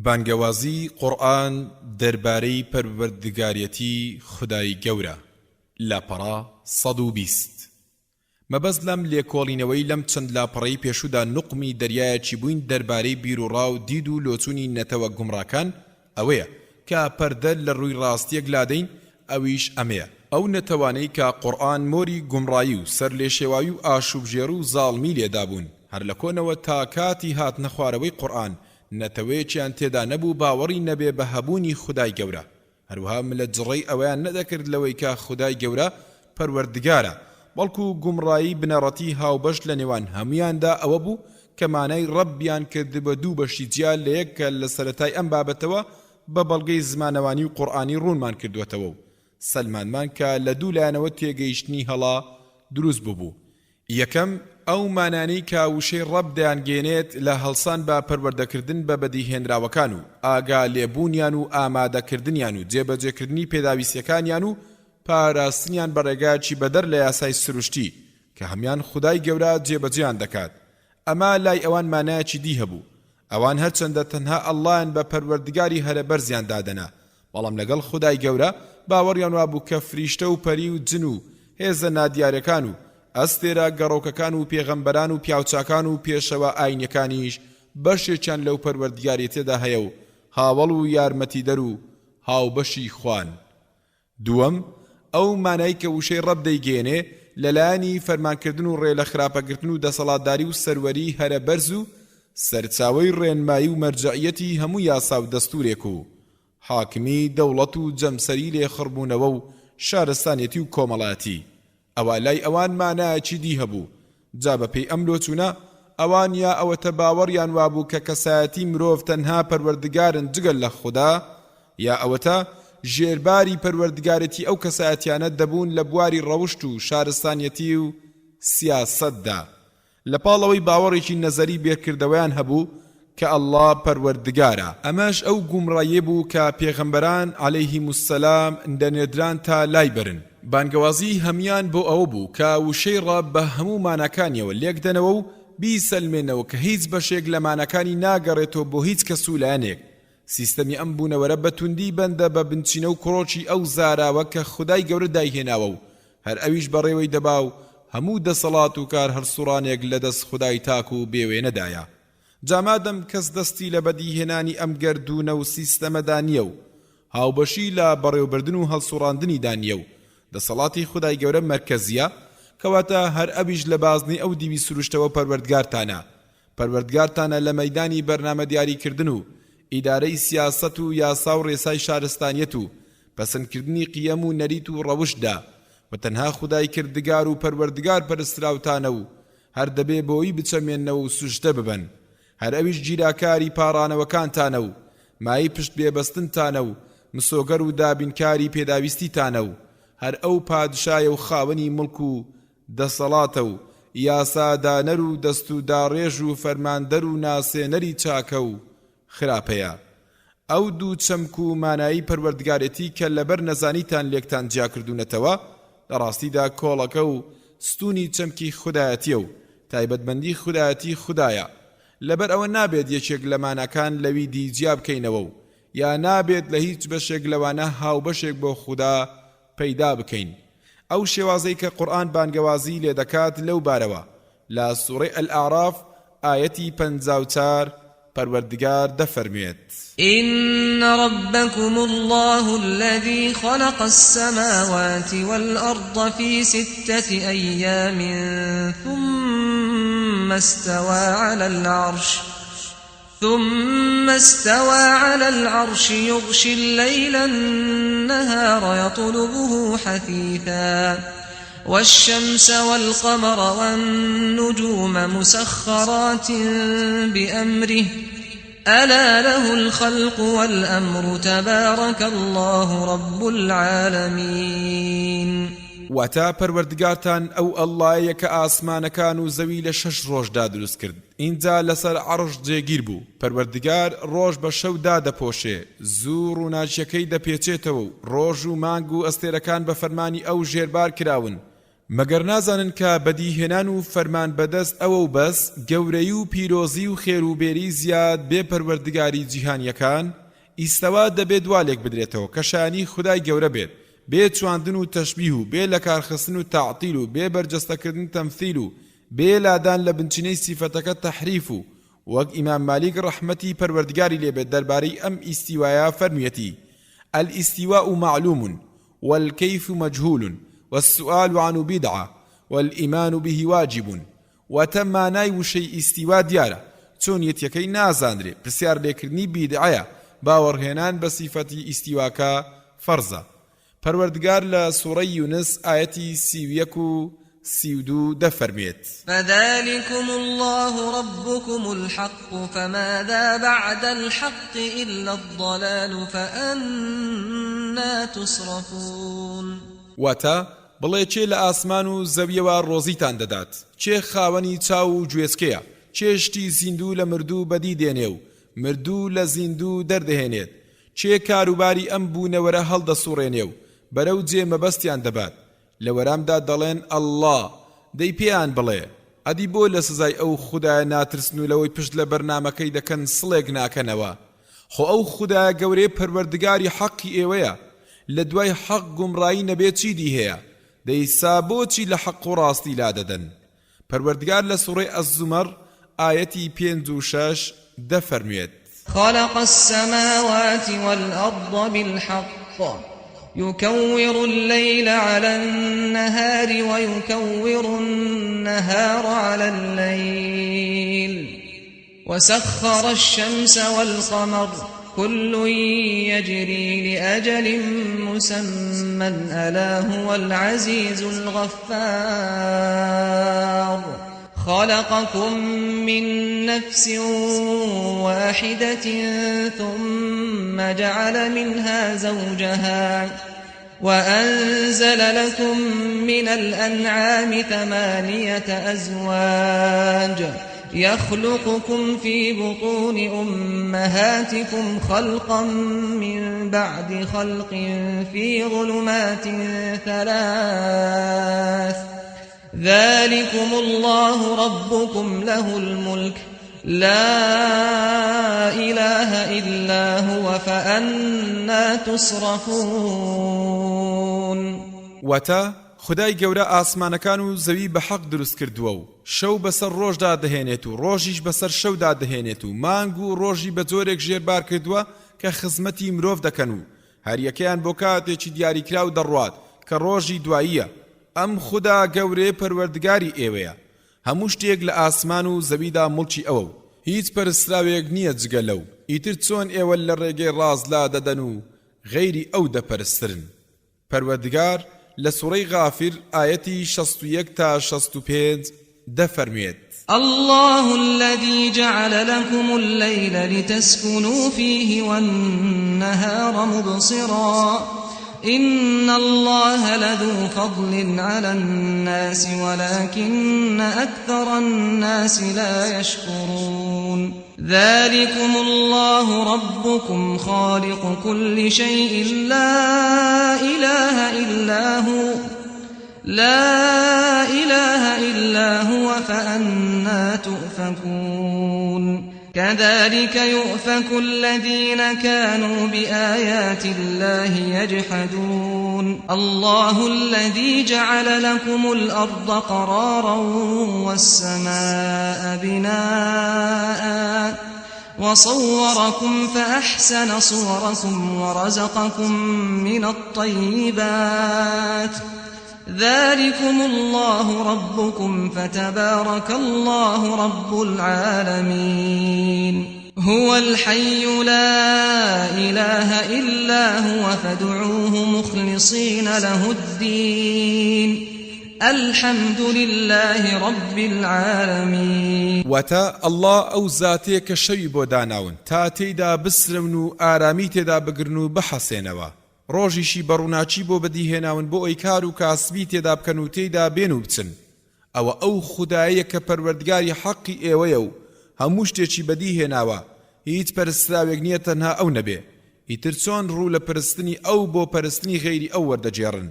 بانگەوازی قورئان دەربارەی پەروەردگاریەتی خودای گەورە لاپەڕا 120 مەبەست لەم لێکۆڵینەوەی لەم چەند لاپەڕەی پێشوودا نوقمی دەریایەکی بووین دەربارەی بیرروڕاو دید و لۆچوونی نەتەوە گومڕاکان ئەوەیە کە پەردە لە ڕووی ڕاستیەک لادەین ئەویش ئەمەیە ئەو نەتەوانەی کە قورئان مۆری گومڕایی و سەر لێشێواوی و ئاشوبژێر و زاڵمی لێدابوون هەر لە کۆنەوە تا کاتی هاتنە خوارەوەی قورئان نەتەوەیەکیان تێدا نەبوو باوەڕی نەبێ بە هەبوونی خودای گەورە هەروەها ملە جڕەی ئەوەیان نەدەکرد لەوەی کە خودای گەورە پەروەردگارە بەڵکو گومڕایی بنەڕەتی هاوبەش لە نێوان هەمویاندا ئەوە بوو کە مانای ڕەبیان کرد بە دوو بەشی جیا لە یەک کە لە سەرەتای ئەم بابەتەوە بە بەڵگەی زمانەوانی و قورئانی ڕوونمان کردوێتەوە و سەلمانمان کە لە دوو لایەنەوە تێگەیشتنی هەڵا دروست بوو یەکەم ئەو مانانەی کە وشەی ڕەب دەیانگێنێت لە هەڵسان بە پەروەردەکردن بە بەدیهێنراوەکان و ئاگا لێبوونیان و ئامادەکردنیان و جێبەجێکردنی پێداویستیەکانیان و پاراستنیان بەڕێگاچی بەدەر لە یاسای سروشتی کە هەمان خودای گەورە جێبەجێیان دەکات ئەمە لای ئەوان مانایەکی دی هەبوو ئەوان هەرچەندە تەنها ئەڵڵایان بە پەروەردگاری هەرە بەرزیان دادەنا بەڵام لەگەڵ خودای گەورە باوەڕیان وابوو کە فریشتە و پەری و جن و هێزە نادیارەکان و ئەستێرە گەڕۆکەکان و پێغەمبەران و پیاوچاکان و پێشەوە ئاینەکانیش بەشێکیان لەو پەروەردگاریەتێدا هەیە و هاوڵ و یارمەتیدەر و هاوبەشی خوان دووەم ئەو مانای کە وشەی ڕەب دەیگێنێ لەلایەنی فەرمانکردن و ڕێ لە خراپەگرتن و دەسەڵاتداری و سەروەری هەرە بەرز و سەرچاوەی ڕێنمایی و مەرجەعیەتی هەموو یاسا و دەستورێک و حاکمی دەوڵەت و جەمسەری لێخڕبوونەوە و شارستانیەتی و کۆمەڵایەتی ئەوە لای ئەوان مانایەکی دی هەبوو جا بەپێی ئەم لۆچوونە ئەوان یا ئەوەتە باوەڕیان وابوو کە کەسایەتی مرۆڤ تەنها پەروەردگارن جگەل لە خوددا یا ئەوەتە ژێرباری پەروەردگارەتی ئەو کەسایەتیانە دەبوون لە بواری ڕەوشت و شارستانیەتی و سیاسەتدا لە پاڵەوەی باوەڕێکی نەزەری بێرکردەوەیان هەبوو کە ئەڵڵا پەروەردگارە ئەمەش ئەو گومڕاییە بوو کە پێغەمبەران عەلەیهیمو السەلام دەنێدران تا لای برن بانگەوازی هەمیان بۆ ئەوە بوو کە وشەی ڕەب بە هەموو مانەکانیەوە لێکدەنەوە و بیسەلمێنەوە کە هیچ بەشێک لە مانەکانی ناگەڕێتەوە بۆ هیچ کەس و لایەنێک سیستەمی ئەم بوونەوەرە بە توندی بەندە بە بنچینە و کڕۆکی ئەو زاراوە کە خودای گەورە دایهێناوە و هەر ئەویش بەڕێوەی دەبا و هەموو دەسەڵات و کار هەرسوڕانێک لەدەست خودای تاک و بێوێنەدایە جامادەم کەس دەستی لە بەدیهێنانی ئەم گەردوونە و سیستەمەدا نییە و هاوبەشی لە بەڕێوەبردن و هەڵسوڕاندنیدا نییە و دەسەڵاتی خودای گەورە مەرکەزیە کەواتە هەر ئەویش لە بازنی ئەو دیوی سروشتەوە پەروەردگارتانە لە مەیدانی بەرنامە دیاریکردن و ئیدارەی سیاسەت و یاسا و ڕێسای شارستانیەت و پەسەندکردنی قیەم و نەریت و ڕەوشدا و تەنها خودای کردگار و پەروەردگار پەرستراوتانە و هەر دەبێ بۆی بچەمێننەوە و سوشتە ببن هەر ئەویش گیراکاری پاڕانەوەکانتانە و مای پشت بێبەستنتانە و مسۆگەر و دابینکاری پێداویستیتانە و هەر ئەو پادشایە و خاوەنی مڵک و دەسەڵاتە و یاسادانەر و دەست و داڕێژ و فەرماندەر و ناسێنەری چاکە و خراپەیە ئەو دوو چەمک و مانایی پەروەردگارەتی کە لەبەر نەزانیتان لێکتان جیا کردوونەتەوە لە ڕاستیدا کۆڵەکە و ستونی چەمکی خودایەتیە و تایبەتمەندی خودایەتی خودایە لەبەر ئەوە نابێت یەکێک لە مانەکان لەوی دیجیا بکەینەوە و یا نابێت لە هیچ بەشێک لەوانە هاوبەشێک بۆ خوددا پەیدا بکەین ئەو شێوازەی کە قورئان بانگەوازی لێ دەکات لەو بارەوە لە سوورەی ئەلئاراف ئایەتی 54 پەروەردگار دەفەرمێت إن ربكم الله الذي خلق السماوات والأرض في 6 أيام ثم استوى على العرش يغشي الليل النهار يطلبه حثيثا والشمس والقمر والنجوم مسخرات بأمره ألا له الخلق والأمر تبارك الله رب العالمين واتا پەروەردگارتان ئەو ئەڵڵایە کە ئاسمانەکان و زەوی لە 6 ڕۆژدا دروست کرد اینجا لەسەر عەرش جێگیر بوو پەروەردگار ڕۆژ بە شەودا دەپۆشێ زوو ڕووناچیەکەی دەپێچێتەوە و ڕۆژ و مانگ و ئەستێرەکان بە فەرمانی ئەو ژێربار کراون مەگەر نازانن کە بەدیهێنان و فەرمان بەدەست ئەوە و بەس گەورەی و پیرۆزی و خێروبێری زیاد بێ پەروەردگاری جیهانیەکان ئیستەوا دەبێت دوالێک بدرێتەوە کە شانی خودای گەورە بێت بێ چواندن و تەشبیه و بێ لە کارخستن و تعتیل و بێ بەرجەستەکردن تەمثیل و بێ لادان لە بنچینەی سیفەتەکە تەحریف و وەک ئیمام مالیک ڕەحمەتی پەروەردگاری لێبێت دەربارەی ئەم ئیستیوایە فەرمیەتی الاستواء معلوم والكيف مجهول والسؤال عنه بدعة والإيمان به واجب وتم ناي شيء استواء ديارة چون يتيكي نازاندري بسيار لكرني بدعية باورهنان بصفة استواءك فرزة پروردگار لسورة يونس آياتي 31 دفرميت فذلكم الله ربكم الحق فماذا بعد الحق إلا الضلال فأنا تصرفون واتا بڵێ چێ لە ئاسمان و زەویەوە ڕۆزیتان دەدات چێ خاوەنی چاو و گوێسکەیە چێشتی زیندوو لە مردوو بەدی دێنێ و مردوو لە زیندوو دەردەهێنێت چێ کاروباری ئەم بوونەوەرە هەڵدەسوڕێنێ و بەرەو جێ مەبەستیان دەبات لە وەرامدا دەڵێن ئەڵڵا دەی پێیان بڵێ ئەدی بۆ لە سزای ئەو خودایە ناترسن و لەوەی پشت لە بەرنامەکەی دەکەن سڵێک ناکەنەوە خۆ ئەو خودایە گەورەی پەروەردگاری حەقی ئێوەیە لە دوای حەق گومڕایی نەبێت چیدی هەیە دەیسا بۆچی لە حەق و ڕاستی لا دەدەن پەروەردگار لە سوڕەی ئەز-زومەر ئایەتی 5 و 6 دەفەرموێت خلق السماوات والأرض بالحق يكور الليل على النهار ويكور النهار على الليل وسخر الشمس والقمر كل يجري لأجل مسمى ألا هو العزيز الغفار خلقكم من نفس واحدة ثم جعل منها زوجها وأنزل لكم من الأنعام 8 أزواج يخلقكم في بطون أمهاتكم خلقا من بعد خلق في ظلمات 3 ذلكم الله ربكم له الملك لا إله إلا هو فأنا تصرفون واتا خدای گەورە ئاسمانەکان و زەوی بە حەق دروست کردووە و شەو بەسەر ڕۆژدا دەهێنێت و ڕۆژیش بەسەر شەودا دەهێنێت و مانگ و ڕۆژی بە جۆرێک ژێربار کردووە کە خزمەتی مرۆڤ دەکەن و هەریەکەیان بۆ کاتێکی دیاریکرا و دەڕوات کە ڕۆژی دواییە ئەم خوددا گەورەی پەروەردگاری ئێوەیە هەموو شتێک لە ئاسمان و زەویدا مڵکی ئەوە و هیچ پەرستراوێک نییە جگە لەو ئیتر چۆن ئێوە لە ڕێگەی ڕازلا دەدەن و غەیری ئەو دەپەرسترن پەروەردگار لە سوڕەی غافر ئایەتی 61 تا 65 دەفەرموێت الله الذي جعل لكم الليل لتسكنوا فيه والنهار مبصرا إن الله لذو فضل على الناس ولكن أكثر الناس لا يشكرون ذلكم الله ربكم خالق كل شيء لا إله إلا هو فأنا تؤفكون كذلك يؤفك الذين كانوا بآيات الله يجحدون الله الذي جعل لكم الأرض قرارا والسماء بناء وصوركم فأحسن صوركم ورزقكم من الطيبات ذلكم الله ربكم فتبارك الله رب العالمين هو الحي لا إله إلا هو فادعوه مخلصين له الدين الحمد لله رب العالمين واتا الله او ذاتي كشوي بو داناون تا تيدا بسرمن و آرامی تيدا بگرن و بحسينوا ڕۆژیشی بەڕووناچی بۆ بەدیهێناون بۆ ئەوی کار و کاسبی تێدا بکەن و تێیدا بێن و بچن ئەوە ئەو خودایە کە پەروەردگاری حەقی ئێوەیە و هەموو شتێکی بەدیهێناوە هیچ پەرستراوێک نییە تەنها ئەو نەبێ ئیتر چۆن ڕوو لە پەرستنی ئەو بۆ پەرستنی غەیری ئەو وەردەجێڕن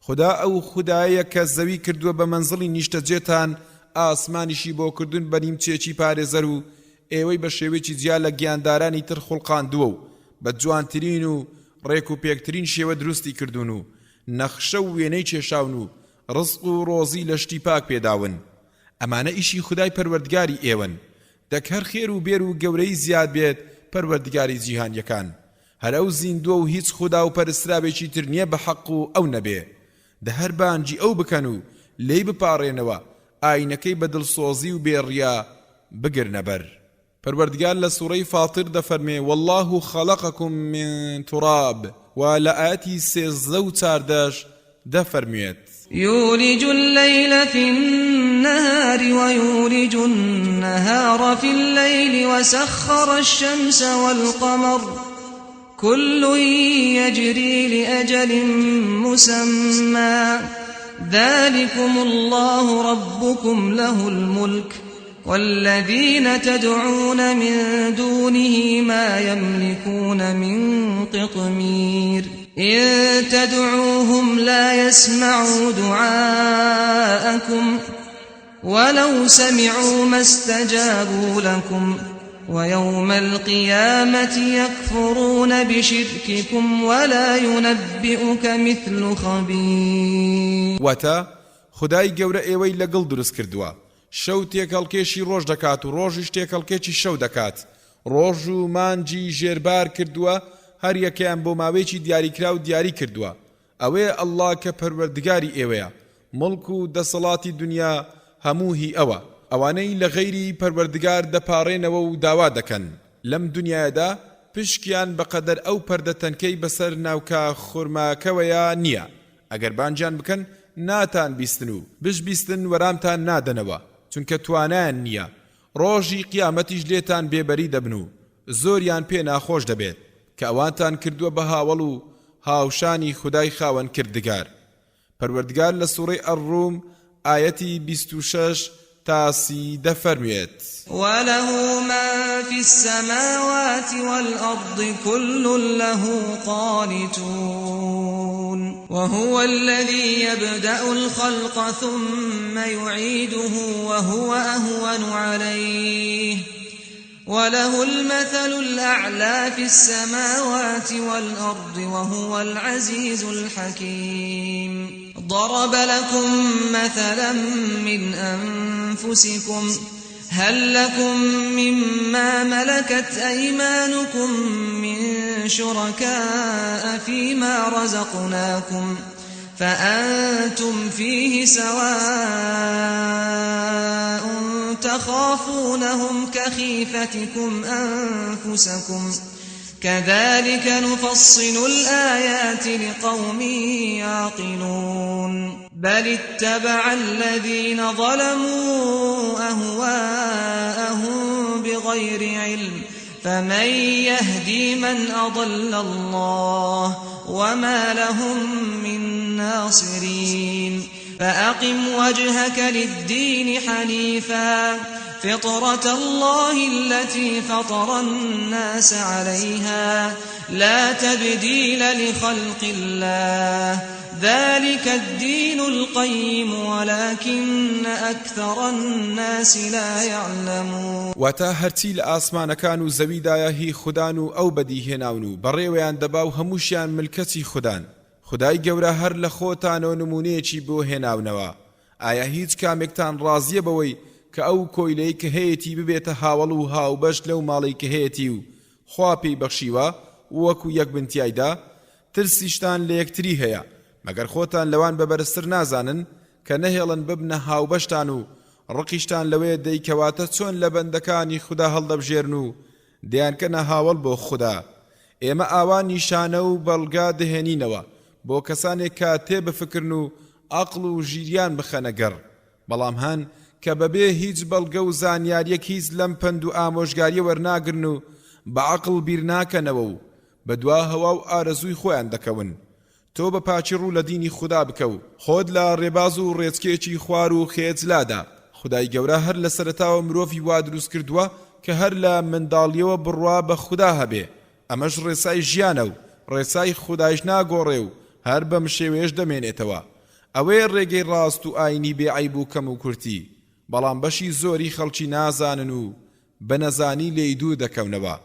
خدا ئەو خودایە کە زەوی کردووە بە مەنزڵی نیشتەجێتان ئاسمانیشی بۆ کردوون بە نیمچێکی پارێزەر و ئێوەی بە شێوەیەکی جیا لە گیاندارانی تر خوڵقاندووە و بە جوانترین و ڕێک و پێکترین شێوە دروستی کردوون و نەخشە و وێنەی کێشاون و ڕزق و ڕۆزی لە شتی پاک پێداون. ئەمانە ئیشی خودای پەروەردگاری ئێوەن. دەک هەر خێر و بێر و گەورەی زیاد بێت پەروەردگاری جیهانیەکان. هەر ئەو زیندووە و هیچ خوددا و پەرسترابێکی تر نییە بە حەق و ئەو نەبێ. دە هەر بانجی ئەو بکەن و لێی بپاڕێنەوە ئاینەکەی بە دڵسۆزی و بێڕیا بگرنە بەر. پەروەردگار لە سوورەی فاتر دەفەرمێ والله خەلەقەکم من تراب و لە ئاەتی 13 و 14 دەفەرموێت يولج الليل في النهار ويولج النهار في الليل وسخر الشمس والقمر كل يجري لأجل مسمى ذلكم الله ربكم له الملك والذين تدعون من دونه ما يملكون من قطمير إن تدعوهم لا يسمعوا دعاءكم ولو سمعوا ما استجابوا لكم ويوم القيامة يكفرون بشرككم ولا ينبئك مثل خبير. واتا خدای گەورە ئێوەی لەگەڵ دروست کردووە. شەو تێکەڵکێشی ڕۆژ دەکات و ڕۆژیش تێکەڵکێکی شەو دەکات. ڕۆژ و مانجی ژێربار کردووە هەر یەکەیان بۆ ماوەیەکی دیاریکرا و دیاری کردووە. ئەوەیە ئەڵڵا کە پەروەردگاری ئێوەیە. مڵک و دەسەڵاتی دنیا هەموو هی ئەوە. ئەوانەی لە غەیری پەروەردگار دەپاڕێنەوە و داوا دەکەن. لەم دنیادا پشکیان بەقەدەر ئەو پەردەتەنکەی بەسەر ناوکە خورماکەوەیە نییە. ئەگەر بانجیان بکەن ناتان بیستن و بشبیستن وەرامتان نادەنەوە چونکە توانایان نییە. ڕۆژی قیامەتیش لێتان بێبەری دەبن و زۆریان پێ ناخۆش دەبێت کە ئەوانتان کردووە بە هاوڵ و هاوشانی خودای خاوەن کردگار. پەروەردگار لە سوورەی ئەڕووم ئاەتی 26 تا 30 دەفەرموێت وله ما في السماوات والأرض كل له قانتون وهو الذي يبدأ الخلق ثم يعيده وهو أهون عليه وله المثل الأعلى في السماوات والأرض وهو العزيز الحكيم. ضرب لكم مثلا من أنفسكم هل لكم مما ملكت أيمانكم من شركاء فيما رزقناكم فأنتم فيه سواء تخافونهم كخيفتكم أنفسكم كذلك نفصل الآيات لقوم يعقلون بل اتبع الذين ظلموا أهواءهم بغير علم فمن يهدي من أضل الله وما لهم من ناصرين. فأقم وجهك للدين حنيفا فطرة الله التي فطر الناس عليها لا تبديل لخلق الله ذلك الدين القيم ولكن أكثر الناس لا يعلمون. واتا هەرچی لە ئاسمانەکان و زەویدایە هی خوددان و ئەو بەدیهێناون و بەڕێوەیان دەبا و هەمووشیان ملکەتی خوددان. خدای گەورە هەر لە خۆتانەوە نمونەیەکی بۆ هێناونەوە. ئایا هیچ کامێکتان ڕازیە بەوەی کە ئەو کۆیلەی کە هەیەی ببێتە هاوڵ و هاوبەش لەو ماڵی کە هەیەی و خوا پێی بەخشیوە وەکو یەک بنتیایدا ترسیشتان لە یەکتری هەیە مەگەر خۆتان لەوان بەبەرزتر نازانن کە نەهێڵن ببنە هاوبەشتان و ڕقیشتان لەوێ دەیکەواتە چۆن لە بەندەکانی خوددا هەڵدەبژێرن و دەیانکەنە هاوڵ بۆ خوددا. ئێمە ئاوا نیشانە و بەڵگا دەهێنینەوە بۆ کەسانێک کە تێبفکرن و عەقڵ و ژیریان بخەنە گەڕ. بەڵام هەن کە بەبێ هیچ بەڵگە و زانیاریەک هیچ لەم پند و ئامۆژگاریە وەرناگرن و بە عەقڵ بیر ناکەنەوە و بەدوا هەوا و ئارەزووی خۆیان دەکەون. تۆ بە پاچی ڕوو لە دینی خوددا بکە و خۆت لە ڕێباز و ڕێچکێکی خوار و خێجلادا. خدای گەورە هەر لە سەرەتاوە مرۆڤی وا دروست کردووە کە هەر لە منداڵیەوە بڕوا بە خوددا هەبێ. ئەمەش ڕێسای ژیانە و ڕێسای خودایش ناگۆڕێ و هەر بەم شێوەیەش دەمێنێتەوە. ئەوەی ڕێگەی ڕاست و ئاینی بێعیب و کەم و کورتی بەڵام بەشی زۆری خەڵکی نازانن و بە نەزانی لێی دوور دەکەونەوە.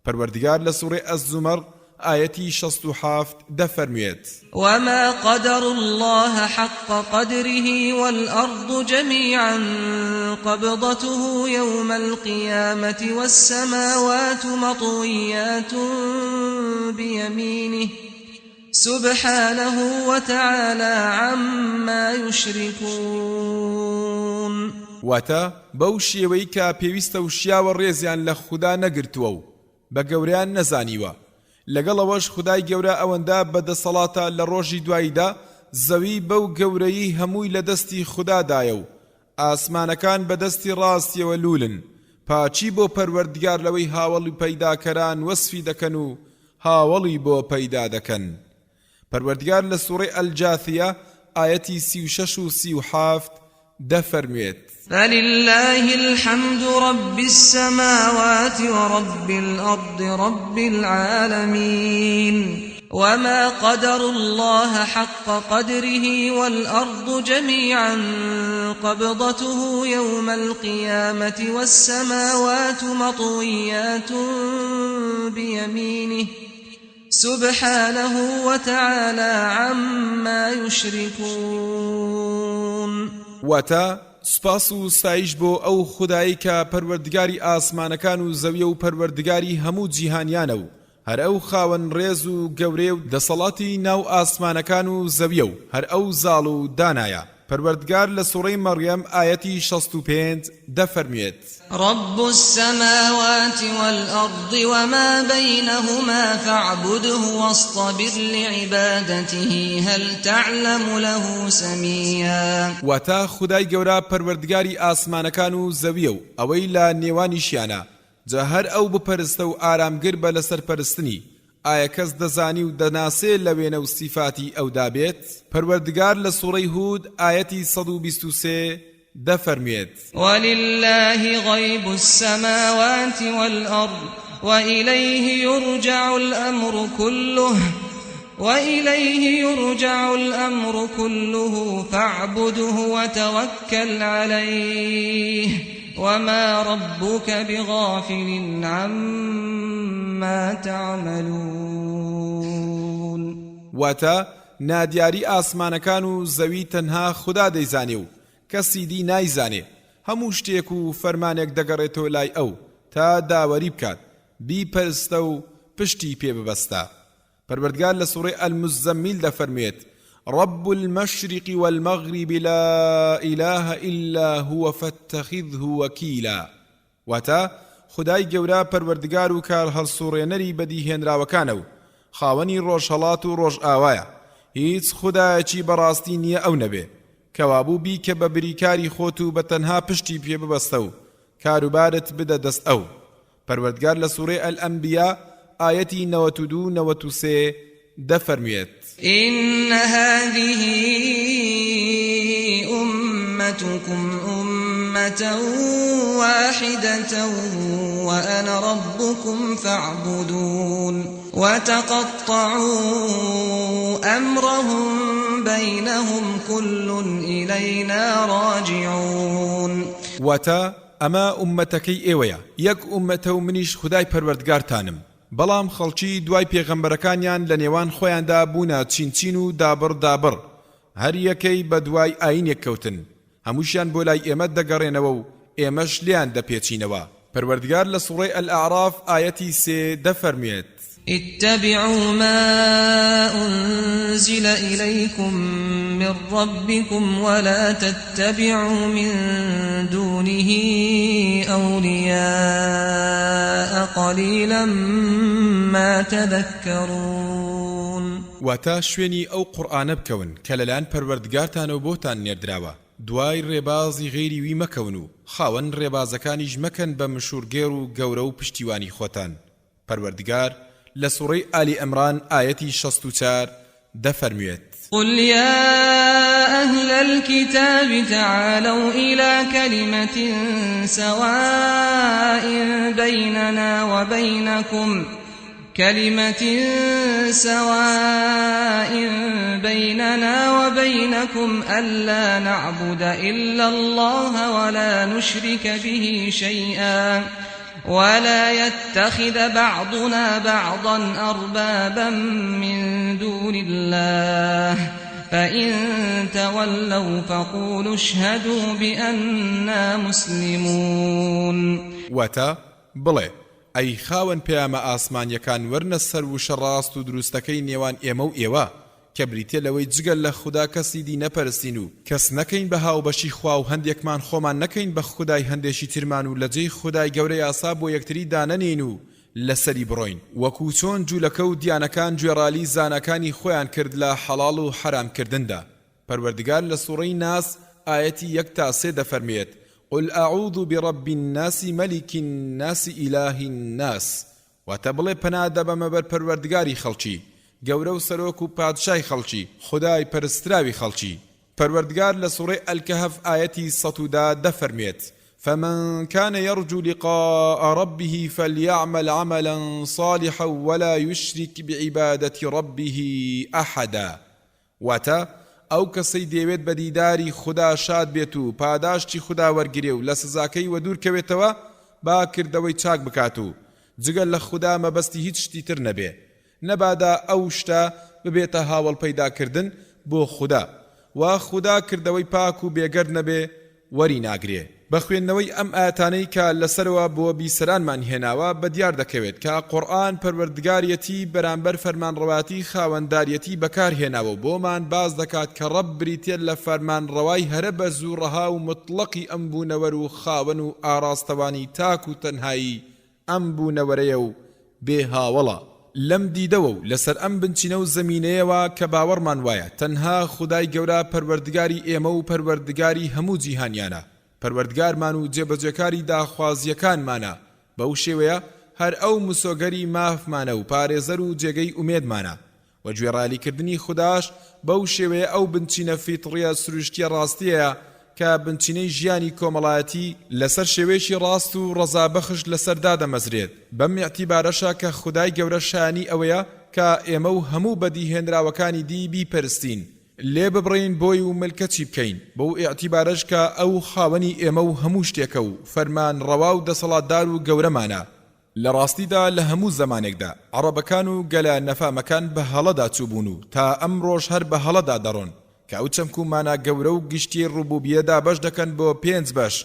پەروەردگار لە سوورەی ئەز-زومەر ئاەتی 67 دەفەرموێت: وما قدر الله حق قدره والأرض جميعا قبضته يوم القيامة والسماوات مطويات بيمينه سبحانه وتعالى عما يشركون. واتە بەو شێوەی کە پێویستە و شیاوە ڕێزیان لە خوددا نەگرتووە و بە گەورەیان نەزانیوە، لەگەڵەوەش خودای گەورە ئەوەندە بەدەسەڵاتە لە ڕۆژی دواییدا زەوی بەو گەورەیی هەمووی لە دەستی خوددادایە و ئاسمانەکان بەدەستی ڕاستیەوە لولن. پاچی بۆ پەروەردگار لەوەی هاوڵی پەیداکەران وەسفی دەکەن و هاوڵی بۆ پەیدا دەکەن. پەروەردگار لە سوورەی ئەل-جاثیە ئاەتی 36 و 37 دەفەرموێت: فلله الحمد رب السماوات ورب الأرض رب العالمين وما قدر الله حق قدره والأرض جميعا قبضته يوم القيامة والسماوات مطويات بيمينه سبحانه وتعالى عما يشركون. واتە سپاس و سایش بۆ ئەو خودایی کە پەروەردگاری ئاسمانەکان و زەویە و پەروەردگاری هەموو جیهانیانە و هەر ئەو خاوەن ڕێز و گەورەی و دەسەڵاتی ناو ئاسمانەکان و زەویە و هەر ئەو زاڵ و دانایە. پەروەردگار لە سوورەی مەڕیەم ئاەتی 65 دەفەرموێت: رب السماوات والأرض وما بينهما فاعبده واصطبر لعبادته هل تعلم له سميا. واتە خودای گەورە پەروەردگاری ئاسمانەکان و زەویە و ئەوەی لە نێوانیشیانە جا هەر ئەو بپەرستە و ئارامگر بە لەسەر پەرستنی. ئایا کەس دەزانی و دەناسێ لە وێنە و سیفاتی ئەودا بێت؟ پەروەردگار لە سوورەی هود ئاەتی 123 دەفەرموێت: ولله غيب السماوات والأرض وإليه يرجع الأمر كله فاعبده وتوكل عليه وما ربك بغافل عما تعملون. واتە نادیاری ئاسمانەکان و زەوی تەنها خوددا دەیزانێ و کەسی دی نایزانێ. هەموو شتێک و فەرمانێک دەگەڕێتەوە لای ئەو تا داوەری بکات، بیپەرستە و پشتی پێ ببەستە. پەروەردگار لە سوورەی ئەل-مزەممیل دەفەرموێت: رب المشرق والمغرب لا إله إلا هو فاتخذه وكيلا. واتە خودای گەورە پەروەردگار و کار هەڵسوڕێنەری بەدیهێنراوەکانە و خاوەنی ڕۆژهەڵات و ڕۆژ ئاوایە. هیچ خودایەکی بەڕاستی نییە ئەو نەبێ کەوابوو بی کە بە بریکاری خۆت و بە تەنها پشتی پێ ببەستە و کاروبارت بدە دەست ئەو. پەروەردگار لە سوورەی ئەل-ئەنبیا ئاەتی 92-93 دەفەرموێت: إن هذه أمتكم أمة واحدة وأنا ربكم فاعبدون وتقطعوا أمرهم بينهم كل إلينا راجعون. واتە ئەمە ئومەتەکەی ئێوەیە، یەک ئومەتە و منیش خودای پەروەردگارتانم. بەڵام خەڵکی دوای پێغەمبەرەکانیان لە نێوان خۆیاندا بوونە چین و دابڕ هەر یەکەی بە دوای ئاینێک کەوتن، هەمووشیان بۆ لای ئێمە دەگەڕێنەوە و ئێمەش لیان دەپێچینەوە. پەروەردگار لە سوورەی ئەل-ئەعراف ئاەتی 3 دەفەرموێت: اتبعوا ما أنزل إليكم من ربكم ولا تتبعوا من دونه أولياء قليلا ما تذكرون. واتە شوێنی ئەو قورئانە بکەون کە لەلایەن پەروەردگارتانەوە بۆتان نێردراوە، دوای ڕێبازی غێری وی مەکەون و خاوەن ڕێبازەکانیش مەکەن بە مشورگێر و گەورە و پشتیوانی خۆتان. پەروەردگار لە سوورەی ئالی ئەمران ئاەتی 64 دەفەرموێت: قل يا أهل الكتاب تعالوا إلى كلمة سواء سواء بيننا وبينكم ألا نعبد إلا الله ولا نشرك به شيئا ولا يتخذ بعضنا بعضا أربابا من دون الله فإن تولوا فقولوا اشهدوا بأننا مسلمون. واتا بڵێ ئەی خاوەن پەیامە ئاسمانیەکان وەرنە سەر وشە ڕاست و دروستەکەی نێوان ئێمە و ئێوە کە بریتێ لەوەی جگەل لە خوددا کەسی دی نەپەرستین و کەس نەکەین بە هاوبەشی خوا و هەندێکمان خۆمان نەکەین بە خودای هەندێکی ترمان و لە جێی خودای گەورەی ئاسا بۆ یەکتری دانەنین و لەسەری بڕۆین وەکو چۆن جوولەکە و دیانەکان گوێڕالی زانەکانی خۆیان کرد لە حەڵاڵ و حەرامکردندا. پەروەردگار لە سوڕەی ناس ئاەتی 1 تا 3 دەفەرمێت قل أعوذ برب الناس ملك الناس إله الناس وتبلي پنادا بمبر پروردگاری خلچی گەورە و سەرۆک و پادشای خەڵکی خدای پەرستراوی خەڵکی. پەروەردگار لە سوڕەی ئەلکەهف ئاەتی 110 دەفەرمێت فمن كان يرجو لقاء ربه فليعمل عملا صالحا ولا يشرك بعبادة ربه أحدا. واتا ئەو کەسەی دەیەوێت بە دیداری خوددا شاد بێت و پاداشتی خوددا وەرگرێ و لە سزاکەی وە دوورکەوێتەوە با کردەوەی چاک بکات و جگەل لە خوددا مەبەستی هیچ شتی تر نەبێ نەبادا ئەو شتە ببێتە هاوڵ پەیداکردن بۆ خوددا و خوددا کردەوەی پاک و بێگەر نەبێ وەری ناگرێ. بە خوێندنەوەی ئەم ئاەتانەی کە لەسەرەوە بۆ بیسەرانمان هێناوە بەدیار دەکەوێت کە قورئان پەروەردگاریەتی بەرامبەر فەرمانڕەواتی خاوەنداریەتی بەکارهێناوە و بۆمان باز دەکات کە ڕەب بریتێت لە فەرمانڕەوای هەرە بەرز و ڕەها و مطلقی ئەم بوونەوەر و خاوەن و ئاراستەوانی تاک و تەنهایی ئەم بوونەوەرەیە و بێ هاوڵە. لەم دیدەوە و لەسەر ئەم بنچینە و زەمینەیەوە کە باوەڕمان وایە تەنها خودای گەورە پەروەردگاری ئێمە و پەروەردگاری هەموو جیهانیانە پەروەردگارمان و جێبەجێکاری داخوازیەکانمانە بەو شێوەیە هەر ئەو مسۆگەری مافمانە و پارێزەر و جێگەی ئومێدمانە و گوێڕالیکردنی خودداش بەو شێوەیە ئەو بنچینە فیتڕیە سروشتیە ڕاستیەیە کە بنچینەی ژیانی کۆمەڵایەتی لەسەر شێوەیەکی ڕاست و ڕەزابەخش لەسەردا دەمەزرێت. بەم ئیعتیبارەشە کە خودای گەورە شایانی ئەوەیە کە ئێمە و هەموو بەدیهێنراوەکانی دی بیپەرستین لێ ببڕین بۆی و ملکەتی بکەین بەو ئیعتیبارەش کە ئەو خاوەنی ئێمە و هەموو شتێکە و فەرمان ڕەوا و دەسەڵاتدار و گەورەمانە. لە ڕاستیدا لە هەموو زەمانێکدا عەرەبەکان و گەلە نەفامەکان بە هەڵەدا چووبوون و تا ئەم ڕۆژ هەر بە هەڵەدا دەڕۆن کە ئەو چەمکومانە گەورە و گشتی ڕوبوبیەدا بەش دەکەن بۆ 5 بەش.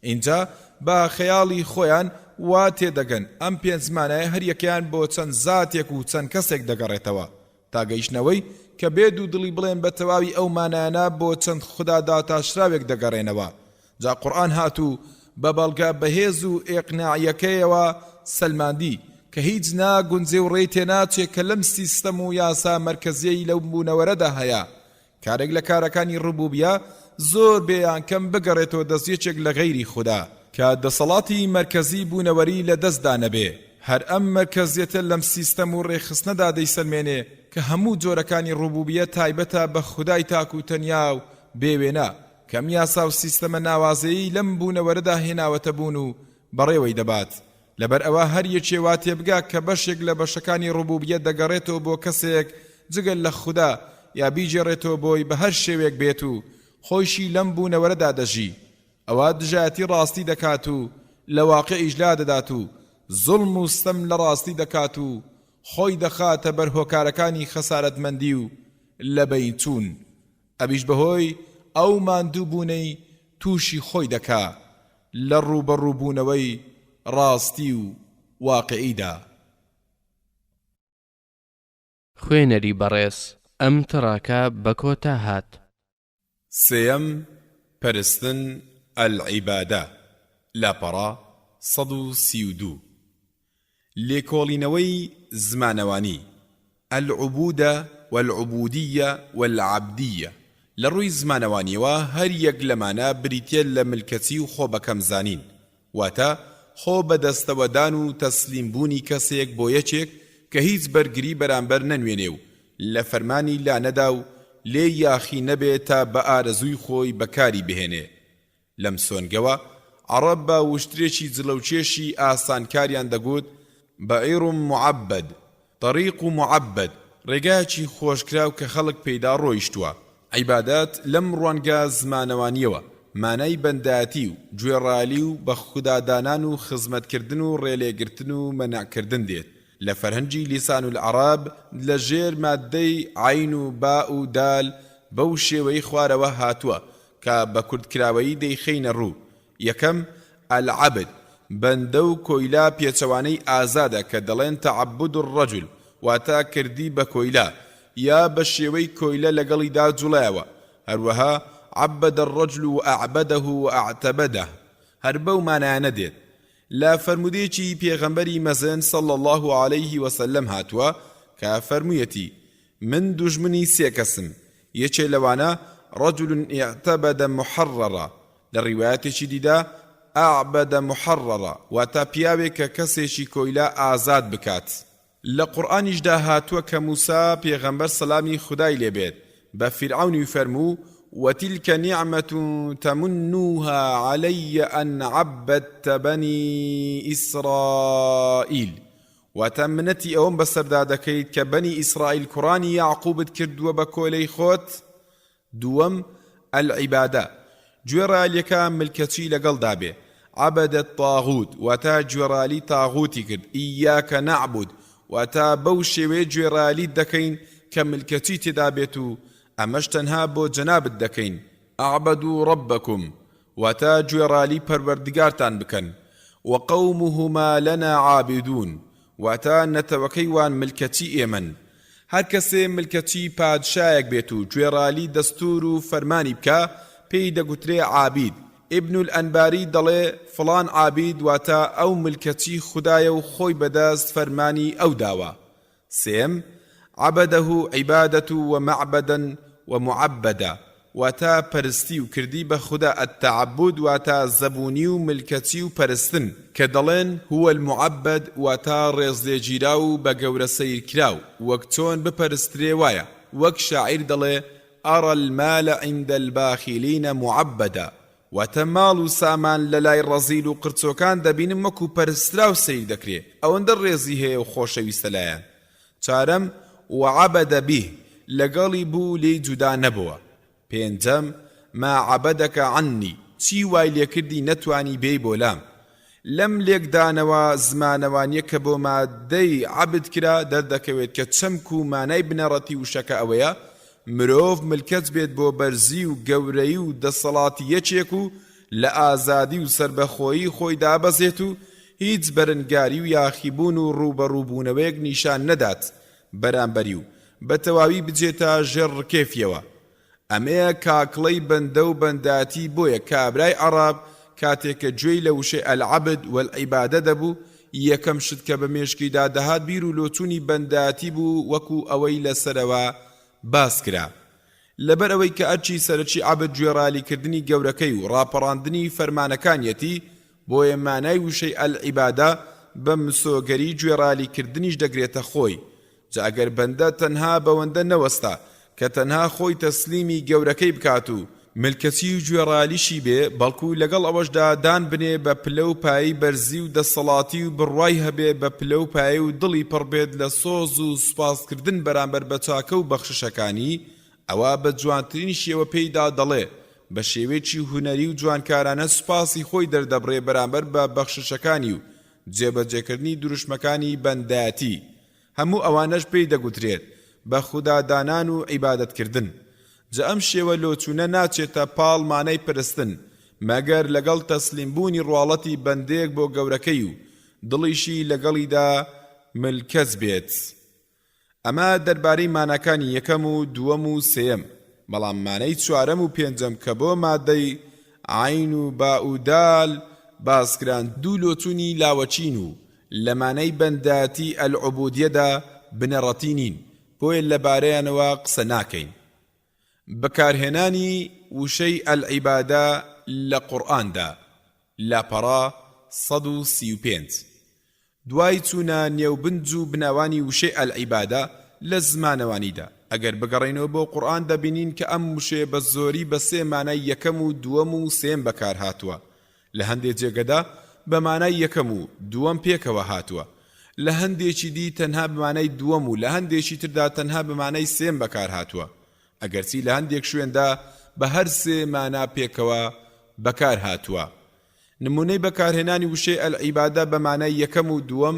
اینجا بە خەیاڵی خۆیان وا تێدەگەن ئەم 5 زمانایە هەر یەکیان بۆ چەند زاتێک و چەند کەسێک دەگەڕێتەوە تا گەیشتنەوەی کە بێد و دڵی بڵێن بە تەواوی ئەو مانایانە بۆ چەند خوددا تاشراوێک دەگەڕێنەوە. جا قورئان هاتوو بە بەڵگە بەهێز و ئێقناعیەکەیەوە سەلماندی کە هیچ ناگونجێ و ڕێی تێناچێت کە لەم سیستەم و یاسا مەرکەزیەی لەو بوونەوەرەدا هەیە کارێک لە کارەکانی ڕوبوبیە زۆر بێیان کەم بگەڕێتەوە دەستیەکێک لە غەیری خوددا کە دەسەڵاتی مەرکەزی بوونەوەری لە دەستدا نەبێ. هەر ئەم مەرکەزیەتە لەم سیستەم و ڕێخستنەدا دەیسەلمێنێ کە هەموو جۆرەکانی ڕوبوبیە تایبەتە بە خودای تاک و تەنیا و بێوێنە کەم یاسا و سیستەمە ناوازەیی لەم بوونەوەرەدا هێناوەتە بوون و بەڕێوەی دەبات. لەبەر ئەوە هەر یەکێ وا تێبگا کە بەشێک لە بەشەکانی ڕوبوبیە دەگەڕێتەوە بۆ کەسێک جگەل لە خوددا یا بیجێڕێتەوە بۆی بە هەر شێوێک بێت و خۆشی لەم بوونەوەرەدا دەژی ئەوە دژایەتی ڕاستی دەکات و لە واقعیش لا دەدات و زوڵم و ستەم لە ڕاستی دەکات و خۆی دەخاتە بەر هۆکارەکانی خەسارەتمەندی و لە بەیچوون ئەبیش بەهۆی ئەو ماندوو بوونەی تووشی خۆی دەکا لە ڕوبەڕووبوونەوەی ڕاستی و واقعیدا. خوێنەری بەڕێز ئەم تڕاکە بە کۆتا هات. سێەم پەرستن ئەلعیبادە لاپەڕا 132 لێکۆڵینەوەی زمانەوانی العبودە والعبودیە والعبدیە لە ڕووی زمانەوانیەوە هەر یەک لەمانە بریتێ لە ملکەتی و خۆ بەکەم زانین واتە خۆ بەدەستەوەدان و تەسلیمبوونی کەسێک بۆ یەکێک کە هیچ بەرگری بەرامبەر نەنوێنێ و لە فەرمانی لا نەدا و لێ یاخی نەبێت تا بە ئارەزووی خۆی بەکاری بهێنێ. لەم سۆنگەوە عەرەب بە وشترێکی جلەوچێشی ئاسانکاریان دەگوت بەعیر معەبەد طەریق معەبەد ڕێگایەکی خۆشکراو کە خەڵک پێیدا ڕۆیشتووە. عیبادات لەم ڕوانگە زمانەوانیەوە مانای بەندایەتی و گوێڕالی و بە خودادانان و خزمەتکردن و ڕێلێگرتن و مەنەعکردن دێت. لە فەرهەنگی لیسان العەراب لە ژێر مادەی عین و با و دال بەو شێوەی خوارەوە هاتووە کە بە کوردکراوەیی دەیخەینە ڕوو. یەکەم العەبد بەندە و کۆیلا پێچەوانەی ئازادە کە دەڵێن تەعەبد الرەجل واتە کردی بە کۆیلا یا بە شێوەی کۆیلە لەگەڵیدا جوڵایەوە. هەروەها عەبەدە الرەجل و ئەعبەدەه و ئەعتەبەدەه هەر بەو مانایانە دێت. لا فرمودێکی پێغەمبەری مەزن صلى الله عليه وسلم هاتووە کە فەرموویەتی من دوژمنی سێ کەسم، یەکێ لەوانە رجل اعتبد محررا، لە ڕیوایەتێکی دیدا ئەعبەد محررا واتە پیاوێک کە کەسێکی کۆیلا ئازاد بکات. لە قورئانیشدا هاتووە کە موسا پێغەمبەر سەلامی خودای لێبێت بە فیرعەونی فەرموو وتلك نعمة تمنوها علي أن عبدت بني إسرائيل وتمنتي أوم بسردادكيت كبني إسرائيل كراني يعقوب كردوا بكولي خوت. دوم العبادة جوێڕالیەکە ملکەچی لەگەڵ دابێ. عبد الطاغوت واتا جوێڕالی تاغوتی کرد. ئیاکە نعبود واتا بەو شێوەیە جوێڕالی دەکەین کە ملکەچی تێدا بێت و ئەمەش تەنها بۆ جەنابت دەکەین. ئەعبەدوا ڕەبەکم واتا گوێڕالی پەروەردگارتان بکەن. وقەومهما لەنا عابدون واتا نەتەوەکەی وان ملکەچی ئێمەن. هەر کەسێ ملکەچی پادشایەک بێت و گوێڕالی دەستور و فەرمانی بکە پێی دەگوترێ عابید. ابن الأنباری دەڵێ فڵان عابید واتا ئەو ملکەچی خودایە و خۆی بەدەست فەرمانی ئەو داوە. سێم عبده عبادة ومعبدا ومعبدا واتا پرستی و کردی بە خدا. التعبد واتا زەبوونی و ملکەچی و پەرستن کە دەڵێن هو المعبد واتا ڕێزلێگیرا و بە گەورە سەیرکراو وەک چۆن بپەرسترێ وایە. وەک شاعیر دەڵێ أرى المال عند الباخلين معبدا واتە ماڵ و سامان لە لای ڕەزیل و قرچۆکان دەبینم وەکو پەرسترا و سیر دەکرێ ئەوەندە ڕێزی هەیە و خۆشەویستە لایەن. چارەم وعبد به لەگەڵی بوو لێی جودا نەبووە. پێنجەم ما عبدك عني چی وای لێکردی نەتوانی بێی بۆ لام. لەم لێکدانەوە زمانەوانیە کە بۆ مادەی عەبد کرا دەردەکەوێت کە چەمک و مانای بنەڕەتی وشەکە ئەوەیە مرۆڤ ملکەت بێت بۆ بەرزی و گەورەی و دەسەڵاتی یەکێک و لە ئازادی و سربەخۆیی خۆی دابەزێت و هیچ بەرەنگاری و یاخیبوون و ڕوبەڕووبوونەوەیەک نیشان نەدات بەرامبەری و بە تەواوی بجێتە ژێر ڕکێفیەوە. ئەمەیە کاکڵەی بەندە و بەنداتی بۆیە کابرای عەراب کاتێککە گوێی لە وشەی العەبد والعیبادە دەبوو یەکەم شت کە بە مێشکیدا دەهات بیر و لۆچوونی بەنداتی بوو وەکو ئەوەی لەسەرەوە باس کرا. لەبەر ئەوەی کە ئەرچی سەرچی عەبد گوێڕالیکردنی گەورەکەی و ڕاپەڕاندنی فەرمانەکانیەتی بۆیە مانای وشەی العیبادە بە مسۆگەری گوێڕالیکردنیش دەگرێتە خۆی. جا ئەگەر بەندە تەنها بەوەندە نەوەستا کە تەنها خۆی تەسلیمی گەورەکەی بکات و ملکەچی و گوێڕالیشی بێ بەڵکو لەگەڵ ئەوەشدا دان بنێ بە پلە و پایی بەرزی و دەسەڵاتی و بڕوای هەبێ بە پلە و پایی و دڵی پڕبێت لە سۆز و سوپاسکردن بەرامبەر بە چاکە و بەخششەکانی ئەوە بە جوانترین شێوە پێیدا دەڵێ بە شێوەیەکی هونەری و جوانکارانە سوپاسی خۆی دەردەبڕێ بەرامبەر بە بەخششەکانی و جێبەجێکردنی دروشمەکانی بەندایەتی. هەموو ئەوانەش پێی دەگوترێت بە خودادانان و عیبادەتکردن. جا ئەم شێوە لۆچوونە ناچێتە پاڵ مانای پرستن مەگەر لەگەڵ تەسلیمبوونی ڕواڵەتی بەندەیەک بۆ گەورەکەی و دڵیشی لەگەڵیدا ملکەز بێت. ئەمە دەربارەی ماناکانی یەکەم و دووەم و سێم. بەڵام مانای چوارەم و پێنجەم کە بۆ مادەی عین و با و دال باسکران دوو لۆچوونی لاوەچین و لە مانای بەندایەتی العوبودیەدا بنەڕەتی نین بۆیە لەبارەیانەوە قسە ناکەین. بەکارهێنانی وشەی العیبادە لە قورئاندا لاپەڕا 135. دوای چوونە نێوبنج و بناوانی وشەی العیبادە لە زمانەوانیدا ئەگەر بگەڕێنەوە بۆ قورئان دەبینین کە ئەم وشەیە بە زۆری بە سێ مانای یەکەم و دووەم و سێم بەکار هاتووە. لە هەندێک جێگەدا بە مانای یەکەم و دووەم پێکەوە هاتووە. لە هەندێکی دی تەنها بمانەی دووەم و لە هەندێکی تردا تەنها بمانەی سێم بەکار هاتووە ئەگەرچی لە هەندێک شوێندا بە هەر سێ مانا پێکەوە بەکار هاتووە. نمونەی بەکارهێنانی وشەی ئەلعیبادە بە مانای یەکەم و دووەم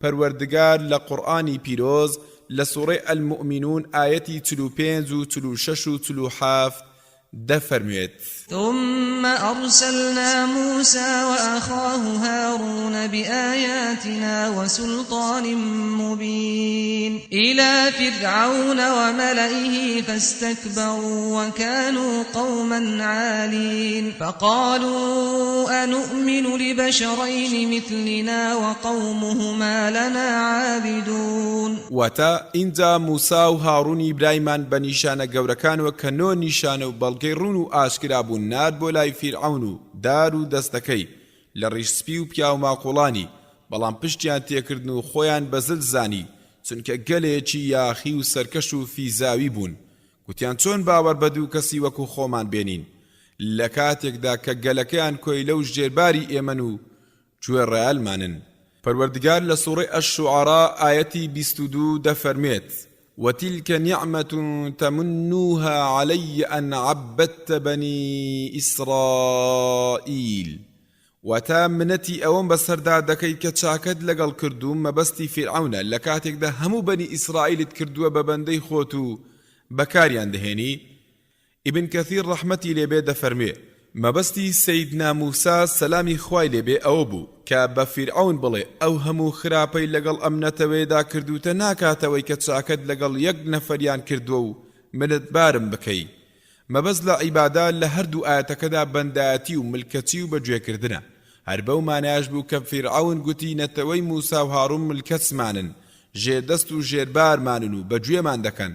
پەروەردگار لە قورئانی پیرۆز لە سوورەی ئەلمؤمنون ئایەتی 45 و 46 و 47 دەفەرموێت: ثم أرسلنا موسى وأخاه هارون بآياتنا وسلطان مبين إلى فرعون وملئه فاستكبروا وكانوا قوما عالين فقالوا أنؤمن لبشرين مثلنا وقومهما لنا عابدون. واتا اینجا موسا و هارونی برایمان بە نیشانە گەورەکانەوە کە نۆ نیشانە و بەڵگەی ڕوون و ئاشکرا بوون نار بۆ لای فیرعون و دار و دەستەکەی لە ڕیشسپی و پیا و ماقوڵانی، بەڵام پشتیان تێکردن و خۆیان بەزل زانی چونکە گەلێکی یاخی و سەرکەش و فیزاوی بوون. گوتیان چۆن باوەڕ بە دوو کەسی وەکو خۆمان بێنین لە کاتێکدا کە گەلەکەیان کۆی لەو ژێرباری ئێمەن و گوێ ڕێیالمانن. پەروەردگار لە سوورەی ئەش-شوعەرا ئایەتی 22 دەفەرمێت: وتلك نعمة تمنوها علي أن عبدت بني إسرائيل. واتا منەتی ئەوەم بەسەردا دەکەی کە چاکەت لەگەڵ کردووم مەبەستی فیرعونە لە کاتێکدا هەموو بەنی ئیسرائیلت کردووە بە بەندەی خۆت و بەکاریان دەهێنی. ئیبن کەثیر ڕەحمەتی لێبێ دەفەرمێ مەبەستی سەیدنا موسا سەلامی خوای لێبێ ئەوە بوو کە بە فیرعون بڵێ ئەو هەموو خراپەی لەگەڵ ئەم نەتەوەیدا کردوتە ناکاتەوەی کە چاکەت لەگەڵ یەک نەفەریان کردووە و منەتبارم بکەی. مەبەست لە عیبادا لە هەردوو ئاەتەکەدا بەندایەتی و ملکەتی و بەگوێکردنە. هەر بەو مانایش بوو کە فیرعون گوتی نەتەوەی موسا و هارون ملکەتمانن، ژێردەست و ژێربارمانن و بەگوێمان دەکەن.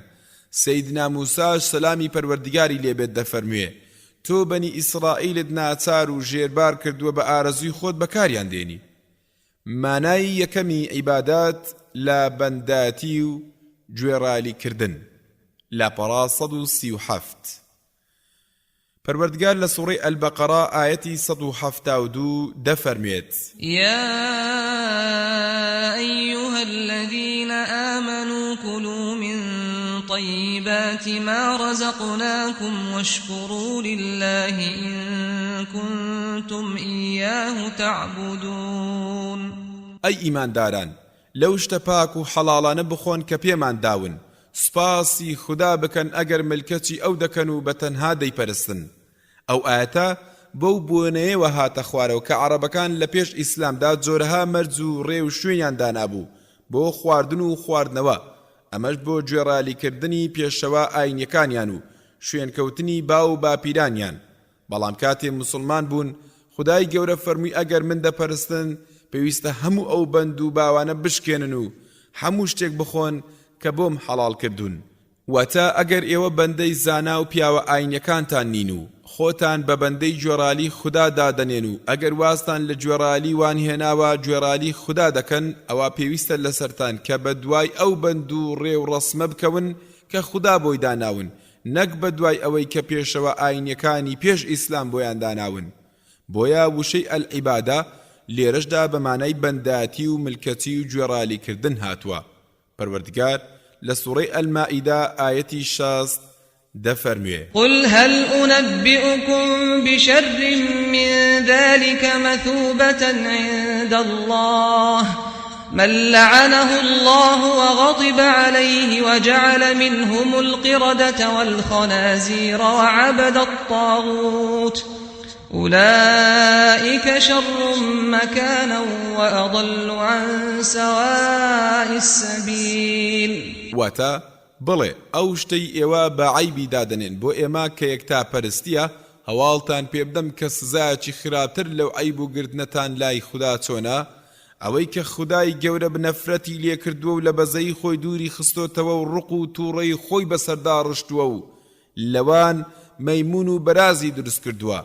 سەیدنا موساش سەلامی پەروەردگاری لێبێت دەفەرموێ تۆ بەنی ئیسرائیلت ناچار و ژێربار کردووە بە ئارەزوی خۆت بەکاریان دێنی. مانای یەکەمی عیبادات لە بەندایەتی و گوێڕالیکردن لاپەڕا 137. پەروەردگار لە سوورەی ئەلبەقەرا ئایەتی 172 دەفەرمێت: يا أيها الذين آمنوا كلوا من طيبات ما رزقناكم واشكروا لله إن كنتم إياه تعبدون. أي إيمان داران لو اشتپاك و حلالان بخون کە پێمان داون سپاسی خدا بکەن ئەگەر ملکەتی ئەو دەکەن و بەتەنها دەیپەرستن. ئەو ئاەتە بەو بوونەیەوە هاتە خوارەوە کە عەرەبەکان لە پێش ئیسلامدا جۆرەها مەرج و ڕێ و شوێنیان دانابوو بۆ خواردن و خواردنەوە، ئەمەش بۆ گوێڕالیکردنی پێشەوە ئاینیەکانیان و شوێنکەوتنی باو و باپیرانیان. بەڵام کاتێ مسلمان بوون خدای گەورە فەرمووی ئەگەر من دەپەرستن پێویستە هەموو ئەو بەند و باوانە بشکێنن و هەموو شتێک بخۆن کە بۆم حەڵال کردوون. واتە ئەگەر ئێوە بەندەی زانا و پیاوە ئاینیەکانتان نین و خۆتان بە بەندەی گوێڕالی خدا دادەنێن و ئەگەر واستان لە گوێڕالی وان هێناوە گوێڕالی خدا دەکەن ئەوە پێویستە لەسەرتان کە بە دوای ئەو بەند و ڕێ و ڕەسمە بکەون کە خدا بۆی داناون، نەک بە دوای ئەوەی کە پێشەوە ئاینیەکانی پێش ئیسلام بۆیان داناون. بۆیە وشەی ئەلعیبادە لێرەشدا بە مانای بەندایەتی و ملکەتی و گوێڕالیکردن هاتووە. پەروەردگار لە سوورەی ئەلمائیدە ئایەتی 60 دەفەرموێ: قل هل أنبئكم بشر من ذلك مثوبة عند الله من لعنه الله وغضب عليه وجعل منهم القردة والخنازير وعبد الطاغوت أولئك شر مكانا وأضل عن سواء السبيل. واتا بڵێ ئەو شتەی ئێوە بە عیبی دادنێن بۆ ئێمە کە یەکتا پەرستیە هەواڵتان پێ بدەم کە سزایەکی خراپتر لەو عیب و گردنەتان لای خوددا چۆنە ئەوەی کە خودای گەورە بنەفرەتی لێ کردووە و لە بەزەی خۆی دووری خستۆتەوە و ڕق و تووڕەی خۆی بەسەردا ڕشتووە و لەوان مەیمون و بەرازی دروست کردووە،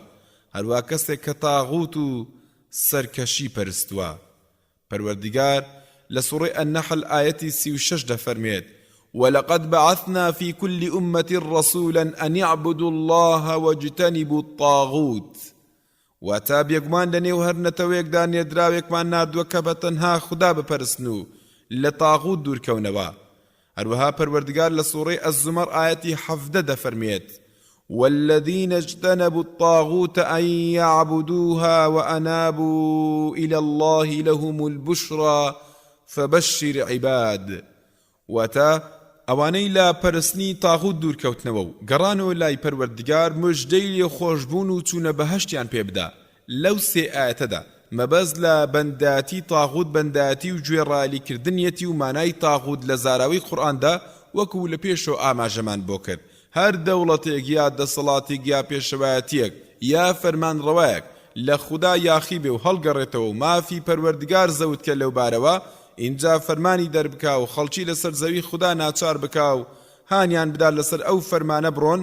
هەروە کەسێک کە تاغوت و سەرکەشی پەرستووە. پەروەردگار لە سوورەی ئەنەحل ئایەتی 36 دەفەرمێت: ولقد بعثنا في كل أمة رسولا أن يعبدوا الله واجتنبوا الطاغوت. واتاب يقمان لنيو هر نتويك دان يدراويك ما ناردوك بتنها خدا بپرسنو لە تاغوت دوورکەونەوە. هەروەها پەروەردگار لە سوورەی ئەز-زومەر ئایەتی 17 دەفەرمێت: والذين اجتنبوا الطاغوت أن يعبدوها وأنابوا إلى الله لهم البشرى فبشر عباد. واتا ئەوانەی لا پەرستنی تاغوت دوورکەوتنەوە و گەڕانەوە لای پەروەردگار مژدەی لێ خۆشبوون و چوونە بەهەشتیان پێ بدە. لەو سێ ئاەتەدا مەبەز لە بەندەتی تاغوت بەندەتی و گوێڕالیکردنیەتی و مانای تاغوت لە زاراوی قورئاندا وەکو لە پێشەوە ئاماژەمان بۆ کرد. هەر دەوڵەتێک یا دەسەڵاتێک یا پێشەوایەتیەک یا فەرمانڕەوایەک لە خودا یاخی بێ و هەڵگەڕێتەوە و مافی پەروەردگار زەوتکە لەو بارەوە، اینجا فەرمانی دەربکا و خەڵکی لەسەر زەوی خوددا ناچار بکا و هانیان بدا لەسەر ئەو فەرمانە بڕۆن،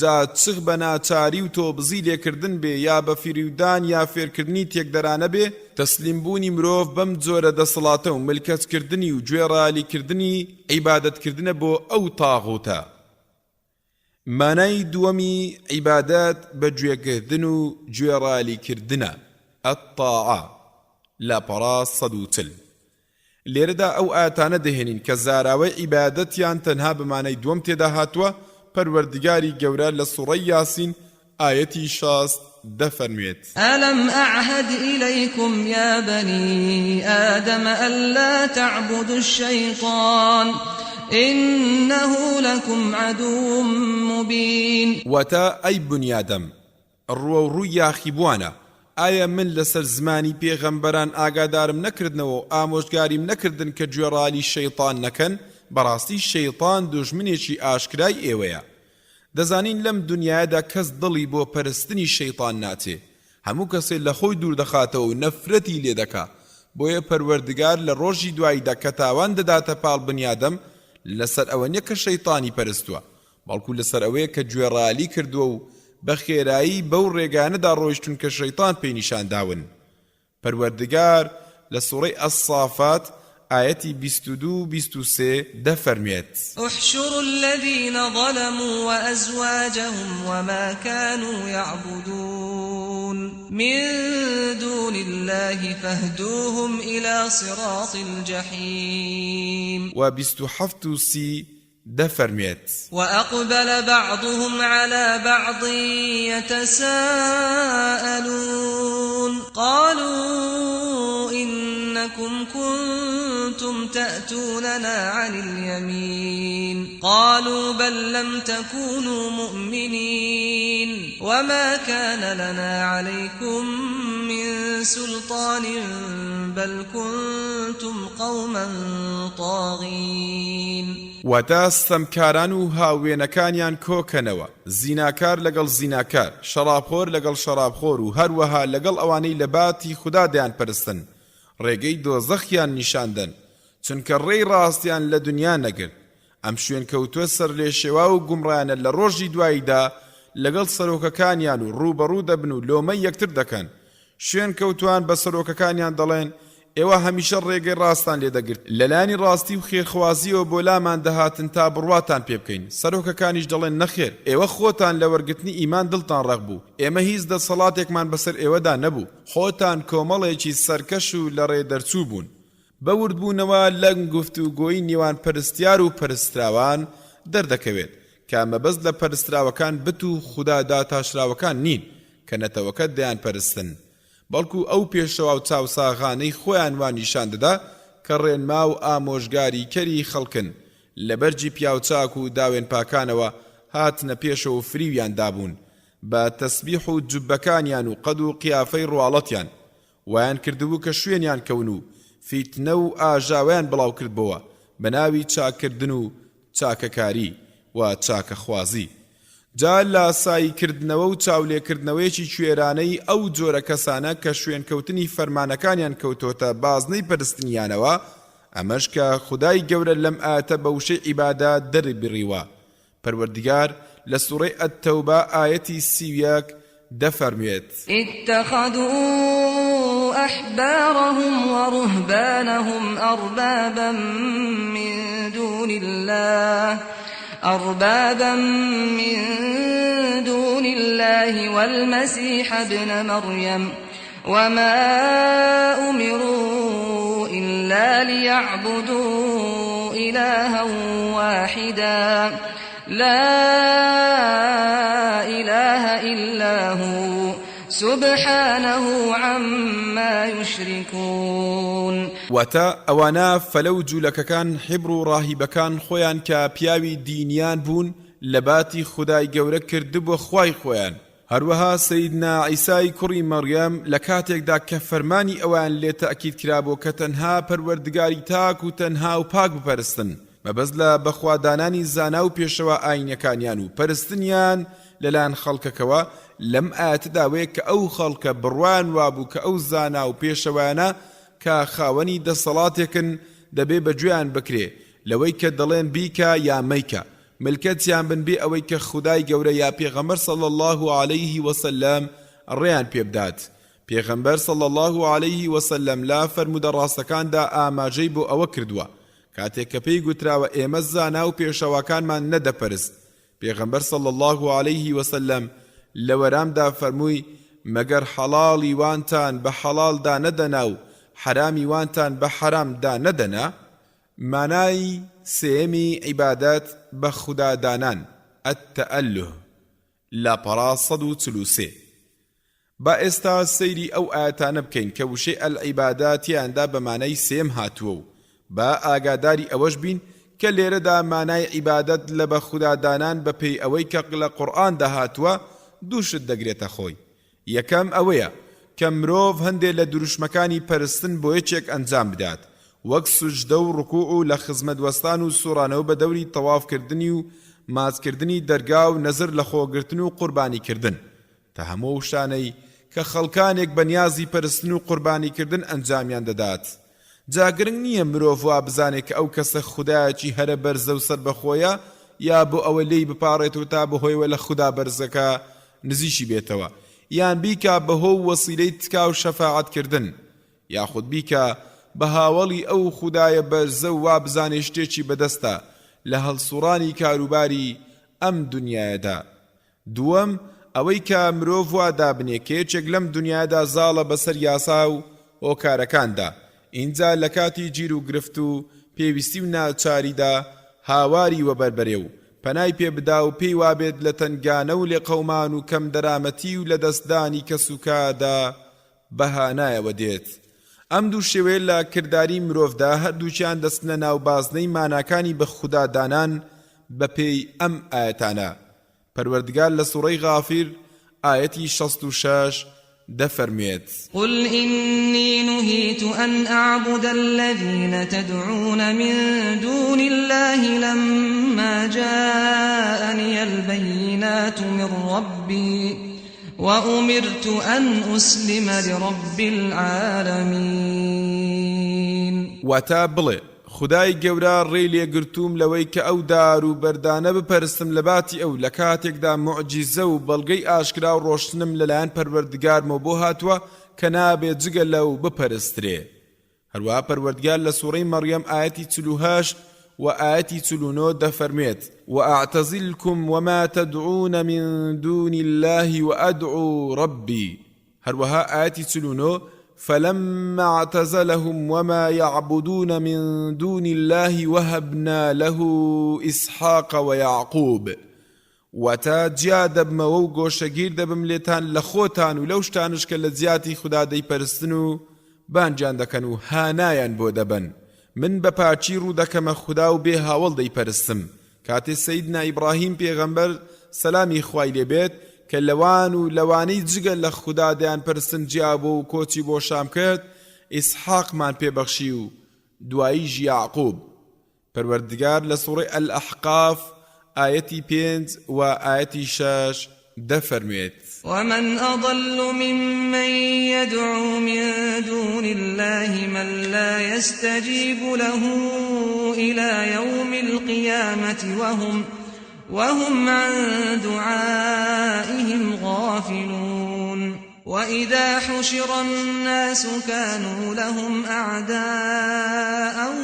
جا چغ بە ناچاری و تۆبزی لێکردن بێ یا بە فریودان یا فێرکردنی تێکدەرانە بێ، تەسلیمبوونی مرۆڤ بەم جۆرە دەسەڵاتە و ملکەتکردنی و گوێڕالیکردنی عیبادەتکردنە بۆ ئەو تاغوتە. مانای دووەمی عیبادەت بە گوێگرتن و گوێڕالیکردنە، ئەتطاعە، لاپەڕا 140. لێرەدا ئەو ئاەتانە دەهێنین کە زاراوەی عیبادەتیان تەنها بمانەی دووەم تێدا هاتووە. پەروەردگاری گەورە لە سوڕەی یاسین ئاەتی 60 دەفەرموێت: ألم أعهد إليكم يا بني آدم ألا تعبدوا الشيطان إنه لكم عدو مبين. واتا أي بنيادم الرو ياخي بوانا ئایا من لەسەر زمانی پێغەمبەران ئاگادارم نەکردنەوە و ئامۆژگاریم نەکردن کە گوێڕالی شەیطان نەکەن؟ بەڕاستی شەیطان دوژمنێکی ئاشکرای ئێوەیە. دەزانین لەم دنیادا کەس دڵی بۆ پەرستنی شەیطان ناچێ، هەموو کەسێ لە خۆی دوور دەخاتەوە و نەفرەتی لێ دەکا. بۆیە پەروەردگار لە ڕۆژی دواییدا کە تاوان دەداتە پاڵ بنیادەم لەسەر ئەوە نیە کە شەیطانی پەرستووە، بەڵکو لەسەر ئەوەیە کە گوێڕالی کردووە و بە خێرایی بەو ڕێگانەدا ڕۆیشتون کە شەیطان پێی نیشانداون. پەروەردگار لە سوڕەی ئەس-سافات ئاەتی 22-23 دەفەرمێت: احشروا الذين ظلموا وأزواجهم وما كانوا يعبدون من دون الله فاهدوهم إلى صراط الجحيم. و 27 دەفەرمێت: وأقبل بعضهم على بعض يتساءلون قالوا إنكم كنتم تأتوننا عن اليمين قالوا بل لم تكونوا مؤمنين وما كان لنا عليكم من سلطان بل كنتم قوما طاغين. واتا ستەمکاران و هاوێنەکانیان کۆکەنەوە، زیناکار لەگەڵ زیناکار، شەرابخۆر لەگەڵ شەرابخۆر و هەروەها لەگەڵ ئەوانەی لە باتی خوددا دەیان پەرستن، ڕێگەی دۆزەخیان نیشاندن، چونکە ڕێی ڕاستیان لە دنیا نەگرت. ئەم شوێن کەوتووە سەر لێ شێوا و گومڕانە لە ڕۆژی دواییدا لەگەڵ سەرۆکەکانیان و ڕوبەڕوو دەبن و لۆمەی یەکتر دەکەن. شوێن کەوتوان بە سەرۆکەکانیان دەڵێن: ئێوە هەمیشە ڕێگەی ڕاستان لێدەگرت، لەلانی ڕاستی و خێرخوازیەوە بۆ لامان دەهاتن تا بڕواتان پێ بکەین. سەرۆکەکانیش دەڵێن: نەخێر، ئێوە خۆتان لە وەرگرتنی ئیمان دڵتان ڕەق بوو، ئێمە هیچ دەسەڵاتێکمان بەسەر ئێوەدا نەبوو، خۆتان کۆمەڵێکی سەرکەش و لە ڕێ دەرچوو بوون. بەوردبوونەوە لە گفتوگۆی نێوان پەرستیار و پەرستراوان دەردەکەوێت کە مەبەست لە پەرستراوەکان بت و خوددا داتاشراوەکان نین کە نەتەوەکە دەیان پەرستن، بەڵکو ئەو پێشەوە و چاوساغانەی خۆیان وان نیشان دەدا کە ڕێنما و ئامۆژگاری کەری خەڵکن، لە بەرجی پیاوچاک و داوێن پاکانەوە هاتنە پێشەوە فریویان دابوون بە تەسبیح و جوبەکانیان و قەد و قیافەی ڕواڵەتیان، وایان کردبوو کە شوێنیان کەون و فیتنە و ئاژاویان بڵاو کردبەوە بە ناوی چاکردن و چاکەکاری و چاکەخوازی. جا لە ساییکردنەوە و چاولێکردنەوەیەکی کوێرانەی ئەو جۆرە کەسانە کە شوێنکەوتنی فەرمانەکانیان کەوتۆتە بازنەی پەرستنیانەوە، ئەمەش کە خودای گەورە لەم ئاەتە بە وشەی عیبادات دەربڕیوە. پەروەردگار لە سوڕەی ئەت-تەوبە ئاەتی 31 دەفەرموێت: اتخذوا أحبارهم ورهبانهم أربابا من دون الله والمسيح ابن مريم وما أمروا إلا ليعبدوا إلها واحدا لا إله إلا هو سبحانه عما يشركون. واتا اوانا فلو جولەکەکان حبر و ڕاهیبەکان خۆیان کە پیاوی دینیان بوون لەباتی خودای گەورە کردبووە خوای خۆیان. هەروەها سەیدنا عیسای کوڕی مەڕیەم لە کاتێکدا کە فەرمانی ئەوان لێ تەئکید کرابوو کە تەنها پەروەردگاری تاک و تەنها و پاک بپەرستن مەبەست لە بەخوادانانی زانا و پێشەوە ئاینەکانیان و پەرستنیان لەلایەن خەڵکەکەوە لەم ئاەتدا وەیە کە ئەو خەڵکە بڕوان وابوو کە ئەو زانا و پێشەوانە کە خاوەنی دەسەڵاتێکن دەبێ بەگوێیان بکرێ لەوەی کە دەڵێن بیکە یا مەیکە ملکەتیان بنبێ ئەوەی کە خودای گەورە یا پێغەمبەر صلی الله عليه وسلم ڕێیان پێبدات. پێغەمبەر صلی الله عليه وسلم لا فەرمودە ڕاستەکاندا ئاماژەی بۆ ئەوە کردووە کاتێک کە پێی گوتراوە ئێمە زانا و پێشەواکانمان نەدەپەرست. پێغەمبەر صلی الله عليه وسلم لە وەرامدا فەرمووی مەگەر حەڵاڵی وانتان بە حەڵاڵدا نەدەنا و حرامی وانتان بە حرامدا نەدەنا. مانای سێمی عیبادەت بە خودادانان التەئەلوه لاپەڕا 143. با ئێستا سەیری ئەو ئاەتانە بکەین کە وشەی ئەلعیباداتیاندا بە مانای سێم هاتووە و با ئاگاداری ئەوەش بین کە لێرەدا مانای عیبادەت لە بە خودادانان بە پێی ئەوەی کە لە قورئاندا هاتووە دووشت دەگرێتە خۆی. یەکەم ئەوەیە کە مرۆڤ هەندێک لە دروشمەکانی پەرستن بۆ یەکێک ئەنجام بدات وەک سوجدە و ڕکوع و لە خزمەتوەستان و سوڕانەوە بە دەوری تەوافکردنی و مازکردنی دەرگا و نەزر لە خۆگرتن و قوربانیکردن تا هەموو شانەی کە خەڵکانێک بە نیازی پەرستن و قوربانیکردن ئەنجامیان دەدات. جاگرنگ نییە مرۆڤ وا بزانێت کە ئەو کەسە خودایەکی هەرە بەرزە و سەر بەخۆیە یا بۆ ئەوە لێی بپارێتەوە تا بەهۆیەوە لە خوددا بەرزەکە نزیشی بێتەوە یان بیکە بەهۆ وەسیلەی تکا و شەفاعەتکردن یاخود بیکە بە هاوڵی ئەو خودایە بەرزە و وا بزانێ شتێکی بەدەستە لە هەڵسوڕانی کاروباری ئەم دنیایەدا. دووەم ئەوەی کە مرۆڤ وا دابنێ کە یەکێک لەم دنیادا زاڵە بەسەر یاسا و هۆکارەکاندا ئینجا لە کاتی گیر و گرفت و پێویستی و ناچاریدا هاواری وەبەربەرێ و پەنای پێ بدا و پێی وابێت لە تەنگانە و لێ قەومان و کەم دەرامەتی و لە دەستدانی کەسوکادا بەهانایەوە دێت. ئەم دوو شێوەیە لە کردداری مرۆڤدا هەردووچیان دەستنە ناو بازنەی ماناکانی بە خودادانان بە پێی ئەم ئاەتانە. پەروەردگار لە سوڕەی غافیر ئاەتی 66 دەفەرمێت قل إني نهيت أن أعبد الذين تدعون من دون الله لما جاءني البينات من ربي وأمرت أن أسلم لرب العالمين. واتا بڵێ خدای گەورە ڕێی لێگرتووم لەوەی کە ئەو دار و بەردانە بپەرستم لە باتی ئەو لە کاتێکدا موعجیزە و بەڵگەی ئاشکرا و ڕۆشتنم لەلایەن پەروەردگارمەوە بۆ هاتووە کە نابێت جگە لەو بپەرسترێ. هەروەها پەروەردگار لە سوورەی مەڕیەم ئاەتی 48 و ئاەتی 49 دەفەرمێت وأعتزلكم وما تدعون من دون الله وأدعو ربي. هەروەها ئاەتی 49 فلما اعتزلهم وما يعبدون من دون الله وهبنا له إسحاق ويعقوب. وتا جیا دەبمەوە و گۆشەگیر دەبم لێتان لە خۆتان و لەو شتانش کە لە جیاتی خوددا دەیپەرستن و بانجان دەکەن و هانایان بۆ دەبن. من بە پاچی ڕوو دەکەمە خوددا و بێ هاوڵ دەیپەرستم. کاتێ سەیدنا ئیبراهیم پێغەمبەر سەلامی خوای لێبێت کە لەوان و لەوانەی جگە لە خوددا دەیان پەرستن جیابۆ و کۆچی بۆ شام کرد ئیسحاقمان پێبەخشی و دواییش یاعقوب. پەروەردگار لە سوورەی ئەلئەحقاف ئاەتی 5 و ئاەتی 6 دەفەرمێت ومن أضل ممن يدعو من دون الله من لا يستجيب له إلى يوم القيامة وهم عن دعائهم غافلون. وإذا حشر الناس كانوا لهم أعداء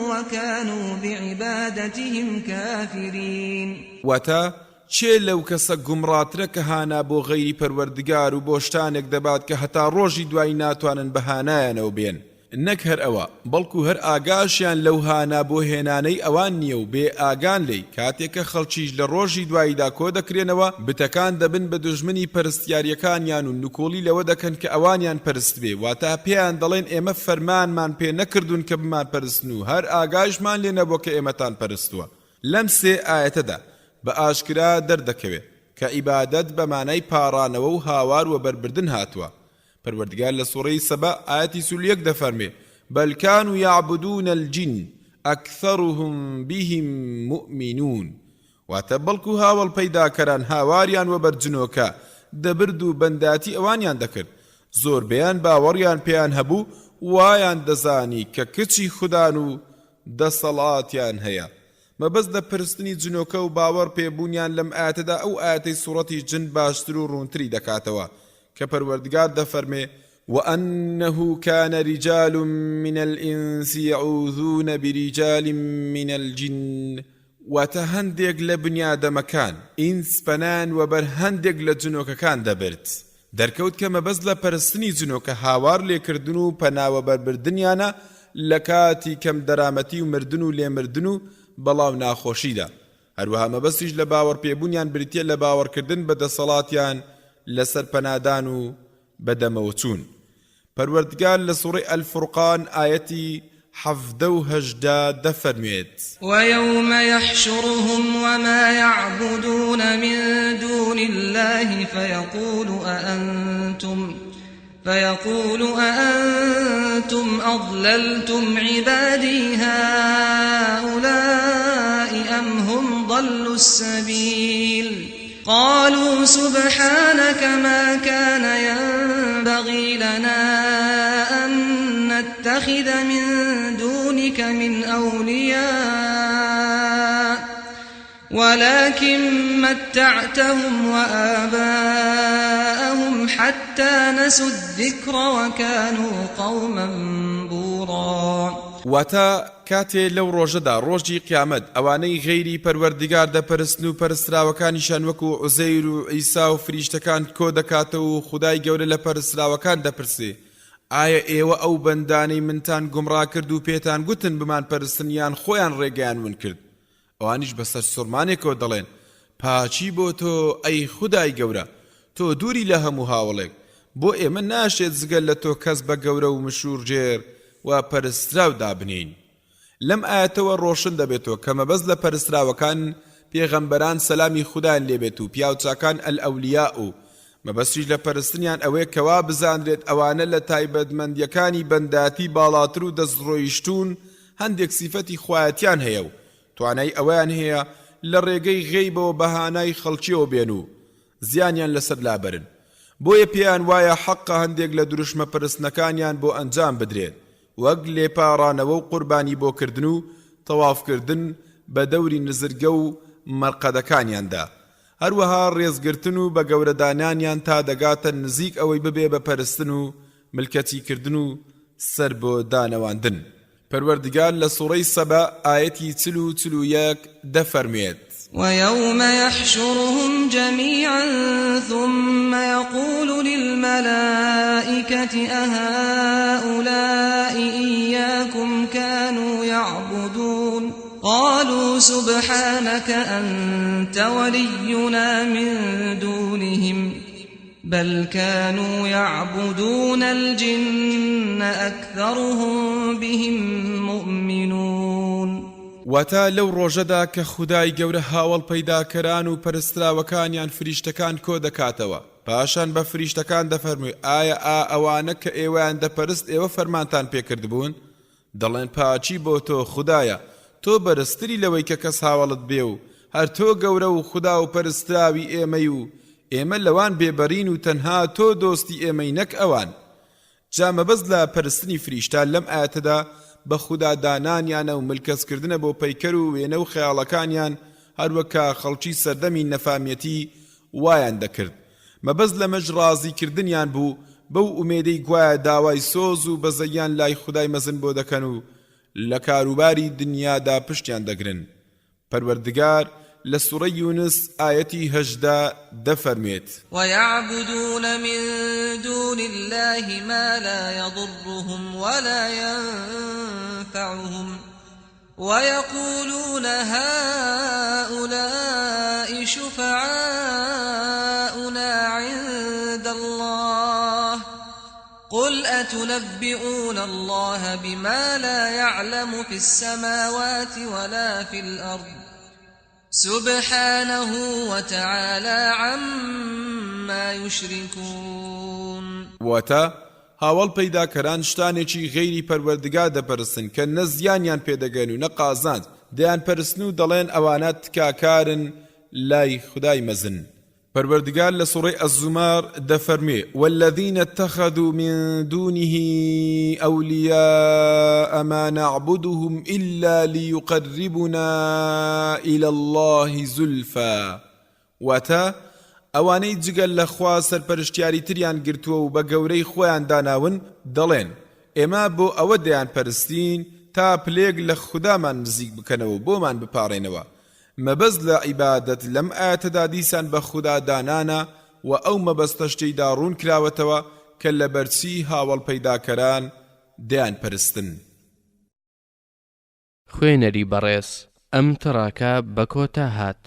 وكانوا بعبادتهم كافرين. واتا چێ لەو کەسە گومڕاترە کە هانا بۆ غەیری پەروەردگار و بۆ شتانێک دەبات کە هەتا ڕۆژی دوای ناتوانن بەهانایانەوە بێن. نەک هەر ئەوە بەڵکو هەر ئاگاشیان لەو هانا بۆ هێنانەی ئەوان نییە و بێ ئاگان لێی کاتێککە خەڵکیش لە ڕۆژی دواییدا کۆ دەکرێنەوە بتەکان دەبن بە دژمنی پەرستیاریەکانیان و نکۆڵی لەوە دەکەن کە ئەوانیان پەرست بێ واتە پێیان دەڵێن ئێمە فەرمانمان پێ نەکردوون کە بمان پەرستن و هەر ئاگاشمان لێ نەبووە کە ئێمەتان پەرستووە لەم سێ ئایەتەدا بە ئاشکرا دەردەکەوێت کە ئیبادەت بە مانای پاڕانەوە و هاوار و بەربردن هاتووە پەروەردگار لە سوورەی سەبا ئایەتی 21 دەفەرمێ بل كانوا يعبدون الجن أكثرهم بهم مؤمنون واتبلكو هاول پیدا کران هاواریان و برجنوکا دبردو بنداتی اوانیان دکرد زور بیان باوریان پیان هبو وایان دزانی که کچی خدانو دسڵاتیان هەیە مەبەست لە پرستنی جنۆکە و باوەڕ پێبوونیان لەم ئاەتەدا ئەو ئاەتەی سوڕەتی جن باشتر و ڕوونتری دەکاتەوە کە پەروەردگار دەفەرمێ وأنه كان رجال من الإنس يعوذون برجال من الجن وتهندق لبنياد مكان إنس بنان وبرهندق لجنوك كان دبرت دركوت كما بزل پرستني جنوك هاوار لكردنو پنا وبربردنيانا لكاتي كم درامتي ومردنو لمردنو بلاو ناخوشيدا هروها مبستيج لباور پيبونيان بريتيا لباور كردن بدا صلاتيان لسر پنادانو بدا موتون پروردگار لسورة الفرقان آيتي حفظو هجدا دفرميت ويوم يحشرهم وما يعبدون من دون الله فيقول أأنتم أضللتم عبادي هؤلاء أم هم ضلوا السبيل قالوا سبحانك ما كان ينبغي لنا أن نتخذ من دونك من أولياء ولكن متعتهم وآباءهم حتى نسوا الذكر وكانوا قوما بورا واتا كاتي لو روجدا روجي قيامت اواني غيري پروردگار دا پرستنو پرستراوكانيشان وكو عزير و عيسى و فريشتكان كو دكاتو خداي گوري لپرستراوكان دا پرسي آیا ايوه او بنداني منتان گمراه کردو پیتان گوتن بمان پرستنيان خویان ریگیان من کرد اوانيش بسر سرمانيكو دلين پاچی بو تو اي خداي گورا تو دوری لهم هاولك بو ايمن ناشد زگل لتو كذب گورا و مشور جير و پرستراو دابنين لم آياتو روشن دبيتو كما بزل پرستراوكان پیغمبران سلامي خدان لبيتو پیاوچاکان الاولياء مەبەستیش لە پەرستنیان ئەوەیە کەوا بزانرێت ئەوانە لە تایبەتمەندیەکانی بەنداتی باڵاتر و دەستڕۆیشتون هەندێک سیفەتی خوایەتیان هەیە و توانای ئەویان هەیە لە ڕێگەی غەیبەوە بەهانای خەڵکیەوە بێن و زیانیان لەسەر لابەرن بۆیە پێیان وایە حەقە هەندێک لە دروشمە پەرستنەکانیان بۆ ئەنجام بدرێت وەک لێپاڕانەوە و قوربانی بۆکردن و تەوافکردن بە دەوری نزرگە و مەرقەدەکانیاندا هەروەها ڕێزگرتن و بە گەورەدانانیان تا دەگاتە نزیک ئەوەی ببێ بە پەرستن و ملکەتی کردن و سەر بۆ دانەواندن پەروەردگار لە سوڕەی سەبا ئایەتی 41 دەفەرمێت ويوم يحشرهم جميعا ثم يقول للملائكة أهؤلاء إياكم كانوا يعبدون قالوا سبحانك أنت ولينا من دونهم بل كانوا يعبدون الجن أكثرهم بهم مؤمنون واتا لو روجدا كخداي گەورە هاوڵ پەیداکەران و پەرستراوەکانیان فریشتەکان کۆ دەکاتەوە پاشان بە فریشتەکان دەفەرمووی ئایا ئەوانە کە ئێوەیان دەپەرست ئێوە فەرمانتان پێکردبوون دەڵێن پاچی بۆ تۆ خودایە تۆ بەرزتری لەوەی کە کەس هاوڵت بێ و هەر تۆ گەورە و خدا و پەرستراوی ئێمەی و ئێمە لەوان بێبەرین و تەنها تۆ دۆستی ئێمەی نەک ئەوان جا مەبەست لە پەرستنی فریشتان لەم ئاەتەدا بە خودا دانانیانە و ملکەسکردنە بۆ پەیکەر و وێنە و خەیاڵەکانیان هەروەکە خەڵکی سەردەمی نەفامیەتی وایان دەکرد مەبەست لەمەش ڕازیکردنیان بوو بەو ئومێدەی گوایە داوای سۆز و بەزەیان لای خودای مەزن بۆ دەکەن و لە کاروباری دنیادا پشتیان دەگرن پەروەردگار لسورة يونس آيتي هجدا دفرميت ويعبدون من دون الله ما لا يضرهم ولا ينفعهم ويقولون هؤلاء شفعاؤنا عند الله قل أتنبئون الله بما لا يعلم في السماوات ولا في الأرض سبحانه وتعالى عما يشركون واتا هاوڵ پەیداکەران شتانێکی غەیری پەروەردگار دەپەرستن کە نە زیانیان پێدەگەن و نە قازانج دەیان پەرستن و دەڵێن ئەوانە تکاکارن لای خودای مەزن. پەروەردگار لە سوڕەی ئەززومار دەفەرمێ والذین اتخذوا من دونه أولياء ما نعبدهم إلا ليقربنا إلى الله زلفى واتا ئەوانەی جگەل لە خوا سەرپەرشتیاری تریان گرتووە و بە گەورەی خۆیان داناون دەڵێن ئێمە بۆ ئەوە دەیان پەرستین تا پلێک لە خودامان نزیک بکەنەوە بۆمان بپاڕێنەوە. مەبەست لە عیبادەت لەم ئاەتەدا دیسان بە خوددا دانانە و ئەو مەبەستە شتەیدا ڕوون کراوەتەوە کە لە بەرچی هاوڵ پەیداکەران دەیان پەرستن. خوێنەری بەڕێز ئەم تڕاکە بە کۆتا هات.